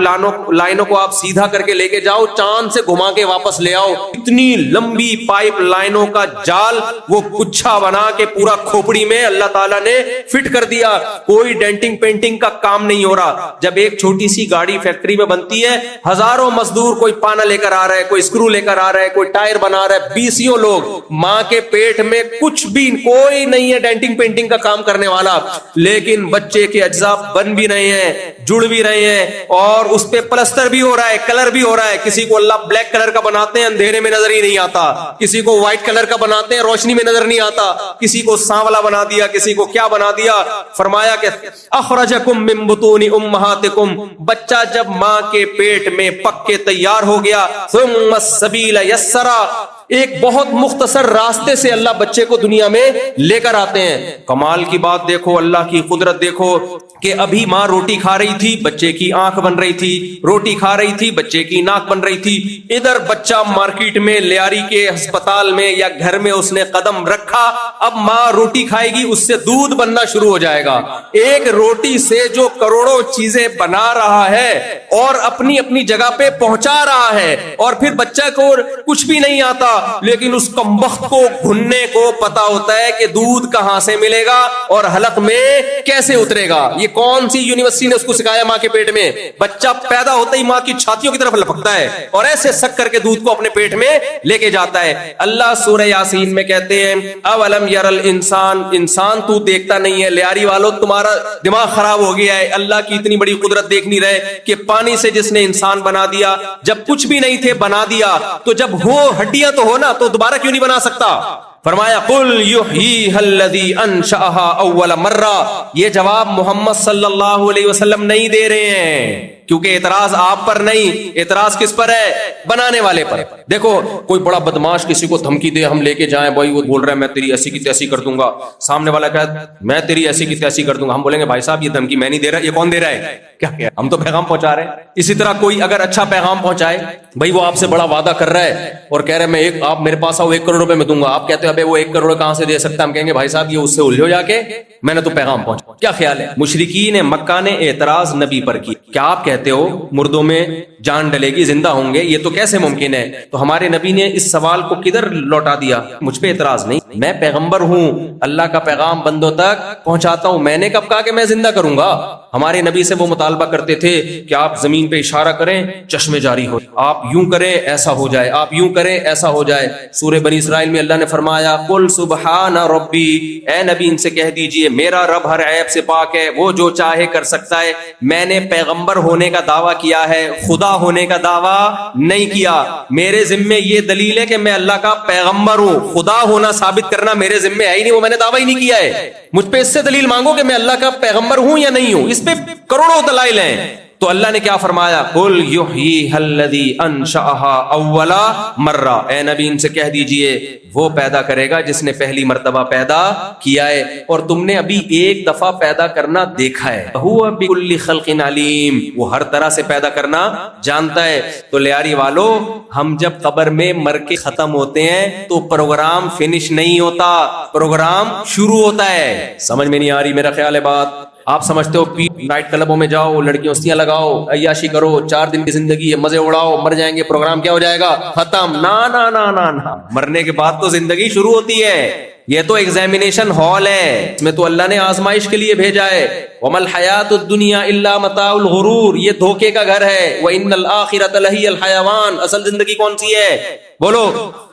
لائنوں کو آپ سیدھا کر کے لے کے جاؤ, چاند سے گھما کے واپس لے آؤ, اتنی لمبی پائپ لائنوں کا جال وہ گچھا بنا کے پورا کھوپڑی میں اللہ تعالیٰ نے فٹ کر دیا. کوئی ڈینٹنگ پینٹنگ کا کام نہیں ہو رہا. جب ایک چھوٹی سی گاڑی فیکٹری میں بنتی ہے, ہزاروں مزدور, کوئی پانا لے کر آ رہا ہے, کوئی اسکرو لے کر آ رہا ہے, کوئی ٹائر بنا رہا ہے, بیسیوں لوگ. ماں کے پیٹ میں کچھ بھی کوئی نہیں ہے ڈینٹنگ پینٹنگ کا کام کرنے والا, لیکن بچے کے اجزاء بن بھی رہے ہیں, جڑ بھی رہے ہیں, اور اس پہ پلسٹر بھی ہو رہا ہے, کلر بھی ہو رہا ہے. کسی کو اللہ بلیک کلر کا بناتے ہیں, اندھیرے میں نظر ہی نہیں آتا. کسی کو وائٹ کلر کا بناتے ہیں, روشنی میں نظر نہیں آتا. کسی کو سانولا بنا دیا, کسی کو کیا بنا دیا. فرمایا کہ اخرجکم من بطون امہاتکم, بچہ جب ماں کے پیٹ میں پک کے تیار ہو گیا, ثم السبیل یسرا, ایک بہت مختصر راستے سے اللہ بچے کو دنیا میں لے کر آتے ہیں. کمال کی بات دیکھو, اللہ کی قدرت دیکھو کہ ابھی ماں روٹی کھا رہی تھی, بچے کی آنکھ بن رہی تھی, روٹی کھا رہی تھی, بچے کی ناک بن رہی تھی. ادھر بچہ مارکیٹ میں, لیاری کے ہسپتال میں یا گھر میں اس نے قدم رکھا, اب ماں روٹی کھائے گی, اس سے دودھ بننا شروع ہو جائے گا. ایک روٹی سے جو کروڑوں چیزیں بنا رہا ہے اور اپنی اپنی جگہ پہ پہنچا رہا ہے, اور پھر بچہ کو کچھ بھی نہیں آتا, لیکن اس کمبخت کو گھننے کو پتا ہوتا ہے کہ دودھ کہاں سے ملے گا اور حلق میں کیسے اترے گا. یہ کون سی یونیورسٹی نے اس کو سکھایا؟ ماں کے پیٹ میں بچہ پیدا ہوتا ہی ماں کی چھاتیوں کی طرف لپکتا ہے اور ایسے سک کر کے دودھ کو اپنے پیٹ میں لے کے جاتا ہے. اللہ سورہ یاسین میں کہتے ہیں اولم یر الانسان, انسان تو دیکھتا نہیں ہے. لیاری والو تمہارا دماغ خراب ہو گیا ہے, اللہ کی اتنی بڑی قدرت دیکھ نہیں رہے کہ پانی سے جس نے انسان بنا دیا, جب کچھ بھی نہیں تھے بنا دیا, تو جب ہو ہڈیاں تو ہونا, تو دوبارہ کیوں نہیں بنا سکتا؟ فرمایا قل یحییھا الذی انشأھا اول مرہ. یہ جواب محمد صلی اللہ علیہ وسلم نہیں دے رہے ہیں, کیونکہ اعتراض آپ پر نہیں, اعتراض کس پر ہے؟ بنانے والے پر. دیکھو کوئی بڑا بدماش کسی کو دھمکی دے, ہم لے کے جائیں, بھائی وہ بول رہا ہے میں تیری ایسی کی تیسی کر دوں گا, سامنے والا کہے میں تیری ایسی کی تیسی کر دوں گا, ہم بولیں گے بھائی صاحب یہ دھمکی میں نہیں دے رہا, یہ کون دے رہا ہے؟ کیا ہم تو پیغام پہنچا رہے ہیں. اسی طرح کوئی اگر اچھا پیغام پہنچائے, بھائی وہ آپ سے بڑا وعدہ کر رہا ہے اور کہہ رہے میں آپ میرے پاس آؤ 1 کروڑ روپے میں دوں گا, آپ کہتے ہیں ابے وہ 1 کروڑ کہاں سے دے سکتا ہے؟ ہم کہیں گے بھائی صاحب یہ اس سے الجھو جا کے, میں نے تو پیغام پہنچا. کیا خیال ہے؟ مشرکین مکہ نے اعتراض نبی پر کی, کیا آپ کہتے ہو مردوں میں جان ڈلے گی, زندہ ہوں گے, یہ تو کیسے ممکن ہے؟ تو ہمارے نبی نے اس سوال کو کدھر لوٹا دیا؟ مجھ پہ اعتراض نہیں, میں پیغمبر ہوں, اللہ کا پیغام بندوں تک پہنچاتا ہوں, میں نے کب کہا کہ میں زندہ کروں گا؟ ہمارے نبی سے وہ مطالبہ کرتے تھے کہ آپ زمین پہ اشارہ کریں چشمے جاری ہو, آپ یوں کریں ایسا ہو جائے, آپ یوں کریں ایسا ہو جائے. سورہ بنی اسرائیل میں اللہ نے فرمایا قل سبحان ربی, اے نبی ان سے کہہ دیجئے میرا رب ہر عیب سے پاک ہے, وہ جو چاہے کر سکتا ہے. میں نے پیغمبر ہونے ہونے کا دعویٰ کیا ہے، خدا ہونے کا دعویٰ نہیں کیا. میرے ذمے یہ دلیل ہے کہ میں اللہ کا پیغمبر ہوں، خدا ہونا ثابت کرنا میرے ذمے ہے ہی نہیں، وہ میں نے دعویٰ ہی نہیں کیا ہے. مجھ پہ اس سے دلیل مانگو کہ میں اللہ کا پیغمبر ہوں یا نہیں ہوں، اس پہ کروڑوں دلائل ہیں. تو اللہ نے کیا فرمایا؟ قل یحییھا الذی انشأھا اول مرہ، اے نبی ان سے کہہ دیجئے وہ پیدا کرے گا جس نے پہلی مرتبہ پیدا کیا ہے، اور تم نے ابھی ایک دفعہ پیدا کرنا دیکھا ہے. ھو بکل خلق علیم، وہ ہر طرح سے پیدا کرنا جانتا ہے. تو لیاری والو، ہم جب قبر میں مر کے ختم ہوتے ہیں تو پروگرام فنش نہیں ہوتا، پروگرام شروع ہوتا ہے. سمجھ میں نہیں آ رہی میرا خیال ہے بات؟ آپ سمجھتے ہو نائٹ کلبوں میں جاؤ، لڑکیوں ہستیاں لگاؤ، عیاشی کرو، 4 دن کی زندگی ہے، مزے اڑاؤ، مر جائیں گے، پروگرام کیا ہو جائے گا؟ ختم. نا نا نا نا نا، مرنے کے بعد تو زندگی شروع ہوتی ہے. یہ تو ایگزامینیشن ہال ہے، اس میں تو اللہ نے آزمائش کے لیے بھیجا ہے. وَمَا الْحَيَاةُ الدُّنْيَا إِلَّا مَتَاعُ الْغُرُورِ، یہ دھوکے کا گھر ہے. وَإِنَّ الْآخِرَةَ لَهِيَ الْحَيَوَانُ، اصل زندگی کون سی ہے؟ بولو،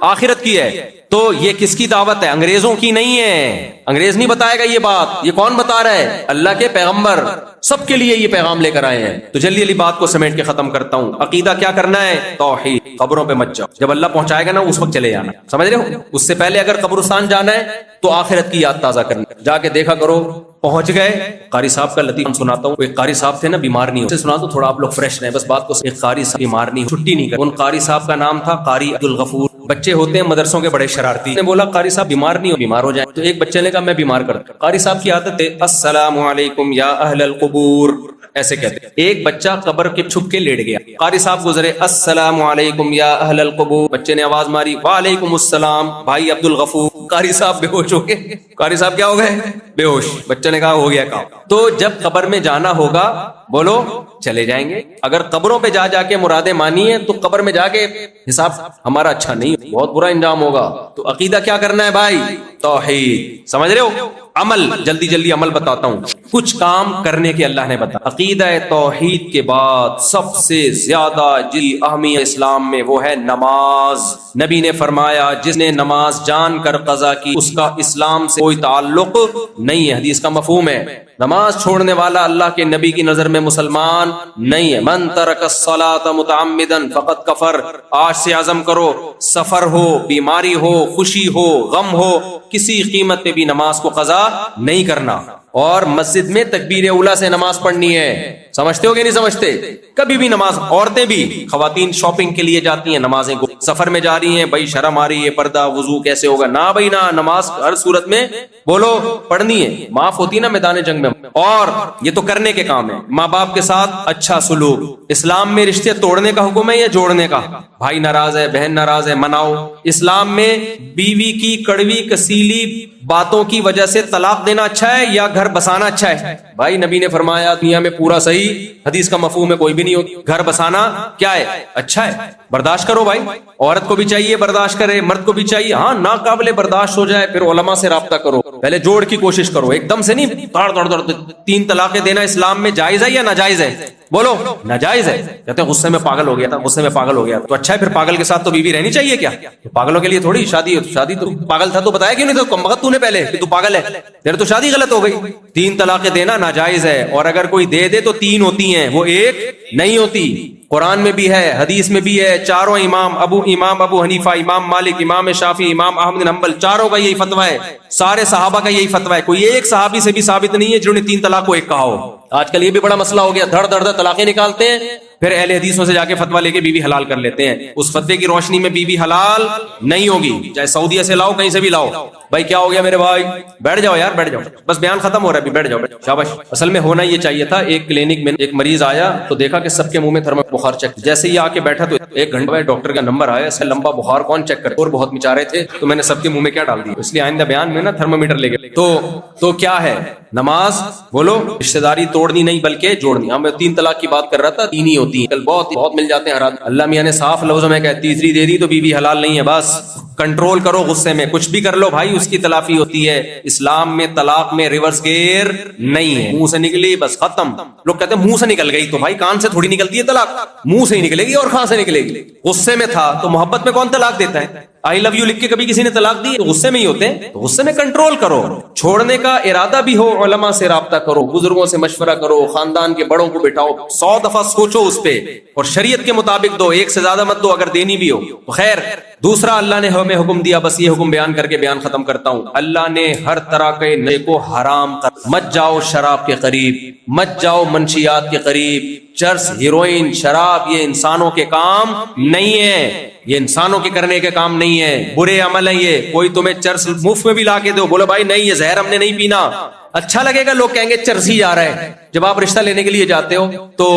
آخرت کی ہے. تو یہ کس کی دعوت ہے؟ انگریزوں کی نہیں ہے. انگریز نہیں بتائے گا یہ بات، یہ کون بتا رہا ہے؟ اللہ کے پیغمبر سب کے لیے یہ پیغام لے کر آئے ہیں. تو جلدی جلدی بات کو سمیٹ کے ختم کرتا ہوں. عقیدہ کیا کرنا ہے؟ توحید. قبروں پہ مت جاؤ، جب اللہ پہنچائے گا نا اس وقت چلے جانا. سمجھ رہے ہو؟ اس سے پہلے اگر قبرستان جانا ہے تو آخرت کی یاد تازہ کرنا. جا کے دیکھا کرو. پہنچ گئے، قاری صاحب کا لطیفہ سناتا ہوں. ایک قاری صاحب تھے نا، بیمار نہیں ہو، سنا تو تھوڑا آپ لوگ فریش رہیں بس بات کو. ایک قاری صاحب بیمار نہیں، چھٹی نہیں کر. ان قاری صاحب کا نام تھا قاری عبدالغفور. بچے ہوتے ہیں مدرسوں کے بڑے شرارتی. نے بولا قاری صاحب بیمار نہیں ہو، بیمار ہو جائیں. تو ایک بچے نے کہا میں بیمار کرتا. قاری صاحب کی عادت ہے السلام علیکم یا اہل القبور، ایسے کہتے. ایک بچہ قبر کے چھپ کے لیٹ گیا. قاری صاحب گزرے، السلام علیکم یا اہل القبور. بچے نے آواز ماری، وعلیکم السلام بھائی عبدالغفور. قاری صاحب بے ہوش ہو گئے. قاری صاحب کیا ہو گئے؟ بے ہوش. بچے نے کہا ہو گیا کام. تو جب قبر میں جانا ہوگا بولو چلے جائیں گے. اگر قبروں پہ جا جا کے مرادیں مانی ہے تو قبر میں جا کے حساب ہمارا اچھا نہیں، بہت برا انجام ہوگا. تو عقیدہ کیا کرنا ہے بھائی؟ توحید. سمجھ رہے ہو؟ عمل، جلدی جلدی عمل بتاتا ہوں. کچھ کام کرنے کے اللہ نے بتایا. عقیدہ توحید کے بعد سب سے زیادہ جی اہمیت اسلام میں وہ ہے نماز. نبی نے فرمایا جس نے نماز جان کر قضا کی اس کا اسلام سے کوئی تعلق نہیں ہے. حدیث کا مفہوم ہے نماز چھوڑنے والا اللہ کے نبی کی نظر میں مسلمان نہیں ہے. من ترک الصلاۃ متعمدا فقد کفر. آج سے عزم کرو، سفر ہو، بیماری ہو، خوشی ہو، غم ہو، کسی قیمت پہ بھی نماز کو قضا نہیں کرنا. اور مسجد میں تکبیر اولیٰ سے نماز پڑھنی ہے. سمجھتے ہو کہ نہیں سمجھتے؟ کبھی بھی نماز، عورتیں بھی، خواتین شاپنگ کے لیے جاتی ہیں نمازیں کو، سفر میں جا رہی ہیں، بھائی شرم آ رہی ہے، پردہ وضو کیسے ہوگا؟ نہ بھائی نہ، نماز ہر صورت میں بولو پڑھنی ہے. معاف ہوتی نا میدان جنگ میں. اور یہ تو کرنے کے کام ہے. ماں باپ کے ساتھ اچھا سلوک. اسلام میں رشتے توڑنے کا حکم ہے یا جوڑنے کا؟ بھائی ناراض ہے، بہن ناراض ہے، مناؤ. اسلام میں بیوی کی کڑوی کسیلی باتوں کی وجہ سے طلاق دینا اچھا ہے یا گھر بسانا اچھا ہے؟ بھائی نبی نے فرمایا دنیا میں پورا صحیح، حدیث کا مفہوم ہے کوئی بھی نہیں ہوتی. گھر بسانا کیا ہے؟ اچھا ہے. برداشت کرو بھائی. عورت کو بھی چاہیے برداشت کرے، مرد کو بھی چاہیے. ہاں ناقابل برداشت ہو جائے پھر علماء سے رابطہ کرو، پہلے جوڑ کی کوشش کرو. ایک دم سے نہیں تاڑ تاڑ تاڑ. 3 طلاقیں دینا اسلام میں جائز ہے یا ناجائز ہے؟ بولو ناجائز ہے. کہتے ہیں غصے میں پاگل ہو گیا تھا، غصے میں پاگل ہو گیا. تو اچھا ہے پھر پاگل کے ساتھ تو بیوی رہنی چاہیے کیا؟ پاگلوں کے لیے تھوڑی شادی. شادی تو پاگل تھا تو بتایا کیوں نہیں تھا؟ کم وقت تو نے پہلے کہ تو پاگل ہے، پھر تو شادی غلط ہو گئی. 3 طلاقیں دینا ناجائز ہے. اور اگر کوئی دے دے تو 3 ہوتی ہیں، وہ 1 نہیں ہوتی. قرآن میں بھی ہے، حدیث میں بھی ہے. چاروں امام ابو حنیفہ، امام مالک، امام شافعی، امام احمد بن حنبل، چاروں کا یہی فتویٰ ہے. سارے صحابہ کا یہی فتویٰ ہے. کوئی ایک صحابی سے بھی ثابت نہیں ہے جنہوں نے 3 طلاق کو 1 کہا ہو. آج کل یہ بھی بڑا مسئلہ ہو گیا، دھڑ دھڑ دھڑ طلاقیں نکالتے ہیں، پھر اہل حدیثوں سے جا کے فتویٰ لے کے بیوی حلال کر لیتے ہیں. اس فتوے کی روشنی میں بیوی حلال نہیں ہوگی، چاہے سعودیہ سے لاؤ، کہیں سے بھی لاؤ. بھائی کیا ہو گیا میرے بھائی؟ بیٹھ جاؤ یار، بیٹھ جاؤ، بس بیان ختم ہو رہا ہے، بیٹھ جاؤ. شاباش. اصل میں ہونا یہ چاہیے تھا. ایک کلینک میں ایک مریض آیا تو دیکھا کہ سب کے منہ میں تھرمل بخار چیک. جیسے ہی آ کے بیٹھا تو 1 گھنٹے میں ڈاکٹر کا نمبر آیا. اس سے لمبا بخار کون چیک کرے؟ اور بہت مچارے تھے تو میں نے سب کے منہ میں کیا ڈال دیا. اس لیے آئندہ بیان میں نا تھرمومیٹر لے گئے. تو کیا ہے نماز؟ بولو رشتہ داری توڑنی نہیں بلکہ جوڑنی. ہاں میں 3 طلاق کی بات کر رہا تھا، 3 ہی ہوتی ہیں. کل بہت مل جاتے ہیں. اللہ میاں نے صاف لفظوں میں کہا 3ری دے دی تو بیوی حلال نہیں ہے. بس کنٹرول کرو غصے میں، کچھ بھی کر لو بھائی اس کی تلافی ہوتی ہے. اسلام میں طلاق میں ریورس گیئر نہیں ہے. منہ سے نکلی بس ختم. لوگ کہتے ہیں منہ سے نکل گئی تو بھائی کان سے تھوڑی نکلتی ہے طلاق، منہ سے ہی نکلے گی اور کہاں سے نکلے گی. غصے میں تھا تو محبت میں کون طلاق دیتا ہے؟ آئی لو یو لکھ کے کبھی کسی نے طلاق دی؟ غصے میں ہی ہوتے ہیں. تو غصے میں کنٹرول کرو. چھوڑنے کا ارادہ بھی ہو علماء سے رابطہ کرو، بزرگوں سے مشورہ کرو، خاندان کے بڑوں کو بٹھاؤ، 100 دفعہ سوچو اس پہ اور شریعت کے مطابق دو، ایک سے زیادہ مت دو اگر دینی بھی ہو. خیر دوسرا اللہ نے ہمیں حکم دیا، بس یہ حکم بیان کر کے بیان ختم کرتا ہوں. اللہ نے ہر طرح کے نشے کو حرام کر. مت جاؤ شراب کے قریب، مت جاؤ منشیات کے قریب. چرس، ہیروئن، شراب یہ انسانوں کے کام نہیں ہے، یہ انسانوں کے کرنے کے کام نہیں ہے، برے عمل ہے. یہ کوئی تمہیں چرس مفت میں بھی لا کے دو، بولو بھائی نہیں یہ زہر ہم نے نہیں پینا، اچھا لگے گا، لوگ کہیں گے چرسی جا رہا ہے. جب آپ رشتہ لینے کے لیے جاتے ہو تو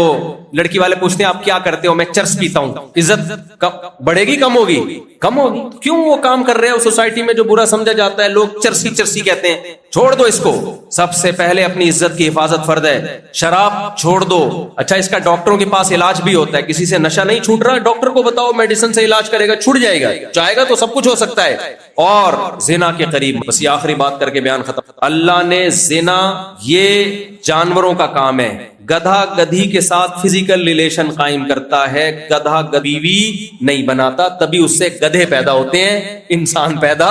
لڑکی والے پوچھتے ہیں آپ کیا کرتے ہو؟ میں چرس پیتا ہوں. عزت بڑھے گی کم ہوگی؟ کم ہوگی. کیوں وہ کام کر رہے ہیں سوسائٹی میں جو برا سمجھا جاتا ہے، لوگ چرسی چرسی کہتے ہیں. چھوڑ دو اس کو. سب سے پہلے اپنی عزت کی حفاظت فرض ہے. شراب چھوڑ دو. اچھا اس کا ڈاکٹروں کے پاس علاج بھی ہوتا ہے، کسی سے نشہ نہیں چھوٹ رہا، ڈاکٹر کو بتاؤ میڈیسن سے علاج کرے گا، چھوٹ جائے گا. چاہے گا تو سب کچھ ہو سکتا ہے. اور زنا کے قریب، بس یہ آخری بات کر کے بیان ختم. اللہ نے زنا یہ جانوروں کا کام ہے. گدھا گدھی کے ساتھ فزیکل ریلیشن قائم کرتا ہے، گدھا بیوی نہیں بناتا، تبھی اس سے گدھے پیدا ہوتے ہیں، انسان پیدا.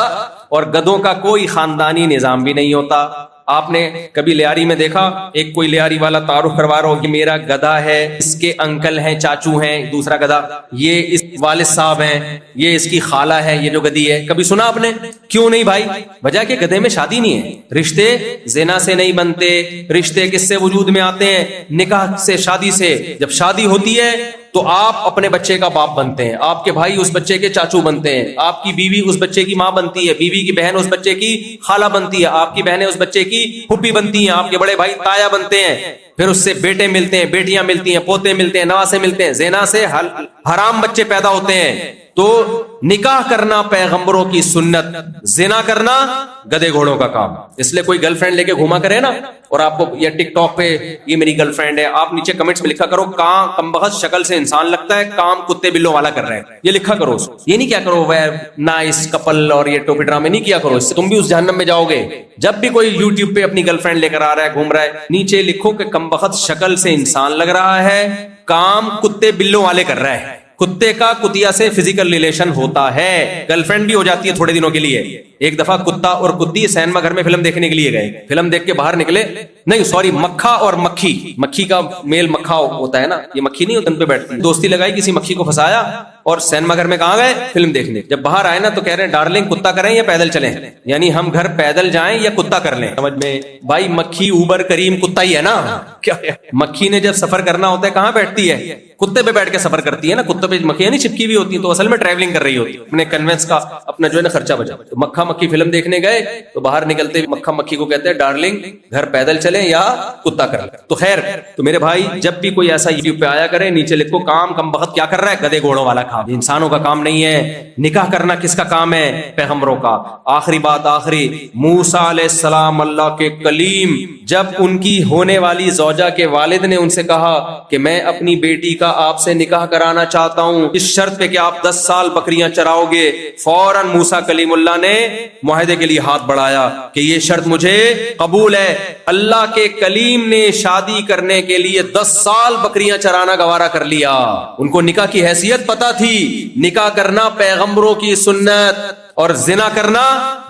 اور گدھوں کا کوئی خاندانی نظام بھی نہیں ہوتا. آپ نے کبھی لیاری میں دیکھا ایک کوئی لیاری والا تعارف کروا رہا ہو کہ میرا گدھا ہے، اس کے انکل ہیں، چاچو ہیں، دوسرا گدھا یہ اس والد صاحب ہیں، یہ اس کی خالہ ہے، یہ جو گدھی ہے. کبھی سنا آپ نے؟ کیوں نہیں بھائی؟ وجہ کہ گدھے میں شادی نہیں ہے. رشتے زنا سے نہیں بنتے. رشتے کس سے وجود میں آتے ہیں؟ نکاح سے، شادی سے. جب شادی ہوتی ہے تو آپ اپنے بچے کا باپ بنتے ہیں، آپ کے بھائی اس بچے کے چاچو بنتے ہیں، آپ کی بیوی اس بچے کی ماں بنتی ہے، بیوی کی بہن اس بچے کی خالہ بنتی ہے، آپ کی بہنیں اس بچے کی پھوپھی بنتی ہیں، آپ کے بڑے بھائی تایا بنتے ہیں. پھر اس سے بیٹے ملتے ہیں، بیٹیاں ملتی ہیں، پوتے ملتے ہیں، نواسے ملتے ہیں. زنا سے حرام بچے پیدا ہوتے ہیں. تو نکاح کرنا پیغمبروں کی سنت، زنا کرنا گدے گھوڑوں کا کام. اس لیے کوئی گرل فرینڈ لے کے گھوما کرے نا اور آپ کو یہ ٹک ٹاک پہ یہ میری گرل فرینڈ ہے، آپ نیچے کمنٹس میں لکھا کرو کام کمبخت شکل سے انسان لگتا ہے، کام کتے بلوں والا کر رہے ہیں، یہ لکھا کرو. یہ نہیں کیا کرو وہ نائس کپل اور یہ ٹوپی ڈرامے نہیں کیا کرو، اس سے تم بھی اس جہنم میں جاؤ گے. جب بھی کوئی یوٹیوب پہ اپنی گرل فرینڈ لے کر آ رہا ہے، گھوم رہا ہے، نیچے لکھو کہ کمبخت شکل سے انسان لگ رہا ہے، کام کتے بلوں والے کر رہا ہے. کتے کا کتیا سے فزیکل ریلیشن ہوتا ہے، گرل فرینڈ بھی ہو جاتی ہے تھوڑے دنوں کے لیے. ایک دفعہ کتا اور کتی سینما گھر میں فلم دیکھنے کے لیے گئے، فلم دیکھ کے باہر نکلے، نہیں سوری مکھا اور مکھی، مکھی کا میل مکھا ہوتا ہے نا، یہ مکھی نہیں تن پہ بیٹھتی، دوستی لگائی، کسی مکھی کو پھنسایا اور سینما گھر میں کہاں گئے؟ فلم دیکھنے. جب باہر آئے نا تو کہہ رہے ہیں ڈارلنگ کتا کریں یا پیدل چلیں، یعنی ہم گھر پیدل جائیں یا کتا کر لیں. سمجھ میں بھائی مکھی اوبر کریم کتا ہی ہے نا. کیا مکھی نے جب سفر کرنا ہوتا ہے کہاں بیٹھتی ہے؟ کتے پہ بیٹھ کے سفر کرتی ہے نا. کتے پہ مکھیاں نہیں چپکی ہوئی ہوتی، تو اصل میں ٹریولنگ کر رہی ہوتی ہے، اپنے کنوینس کا اپنا جو ہے نا خرچہ بچا. تو مکھا مکھی فلم دیکھنے گئے تو باہر نکلتے مکھا مکھی کو کہتے ہیں ڈارلنگ گھر پیدل چلیں یا کتا کر لیں. تو خیر تو میرے بھائی جب بھی کوئی ایسا یوٹیوب پہ آیا کرے نیچے لکھو کام کم وقت کیا کر رہا ہے؟ گدے گھوڑوں والا کام، انسانوں کا کام نہیں ہے. نکاح کرنا کس کا کام ہے؟ پیغمبروں کا. آخری بات آخری، موسیٰ علیہ السلام اللہ کے کلیم، جب ان کی ہونے والی زوجہ کے والد نے ان سے کہا کہ میں اپنی بیٹی کا آپ سے نکاح کرانا چاہتا ہوں اس شرط پہ کہ آپ 10 سال بکریاں چراؤ گے، فوراً موسیٰ کلیم اللہ نے معاہدے کے لیے ہاتھ بڑھایا کہ یہ شرط مجھے قبول ہے. اللہ کے کلیم نے شادی کرنے کے لیے 10 سال بکریاں چرانا گوارا کر لیا. ان کو نکاح کی حیثیت پتا تھی. نکاح کرنا پیغمبروں کی سنت اور زنا کرنا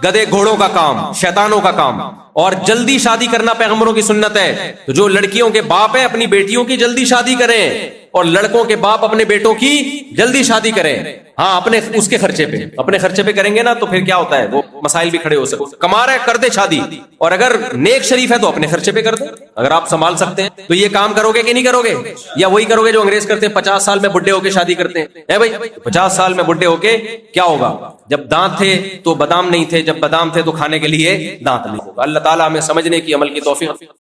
گدے گھوڑوں کا کام، شیطانوں کا کام. اور جلدی شادی کرنا پیغمبروں کی سنت ہے. تو جو لڑکیوں کے باپ ہیں اپنی بیٹیوں کی جلدی شادی کریں اور لڑکوں کے باپ اپنے بیٹوں کی جلدی شادی کریں. ہاں اپنے اس کے خرچے پہ، اپنے خرچے پہ کریں گے نا تو پھر کیا ہوتا ہے، وہ مسائل بھی کھڑے ہو سکتے. کما رہا ہے کر دے شادی، اور اگر نیک شریف ہے تو اپنے خرچے پہ کر دے. اگر آپ سنبھال سکتے ہیں تو یہ کام کرو گے کہ نہیں کرو گے؟ یا وہی کرو گے جو انگریز کرتے ہیں، 50 سال میں بڈھے ہو کے شادی کرتے ہیں. بھائی 50 سال میں بڈھے ہو کے کیا ہوگا؟ جب دانت تھے تو بادام نہیں تھے، جب بادام تھے تو کھانے کے لیے دانت نہیں ہوگا. اللہ تعالیٰ ہمیں سمجھنے کی، عمل کی توفیق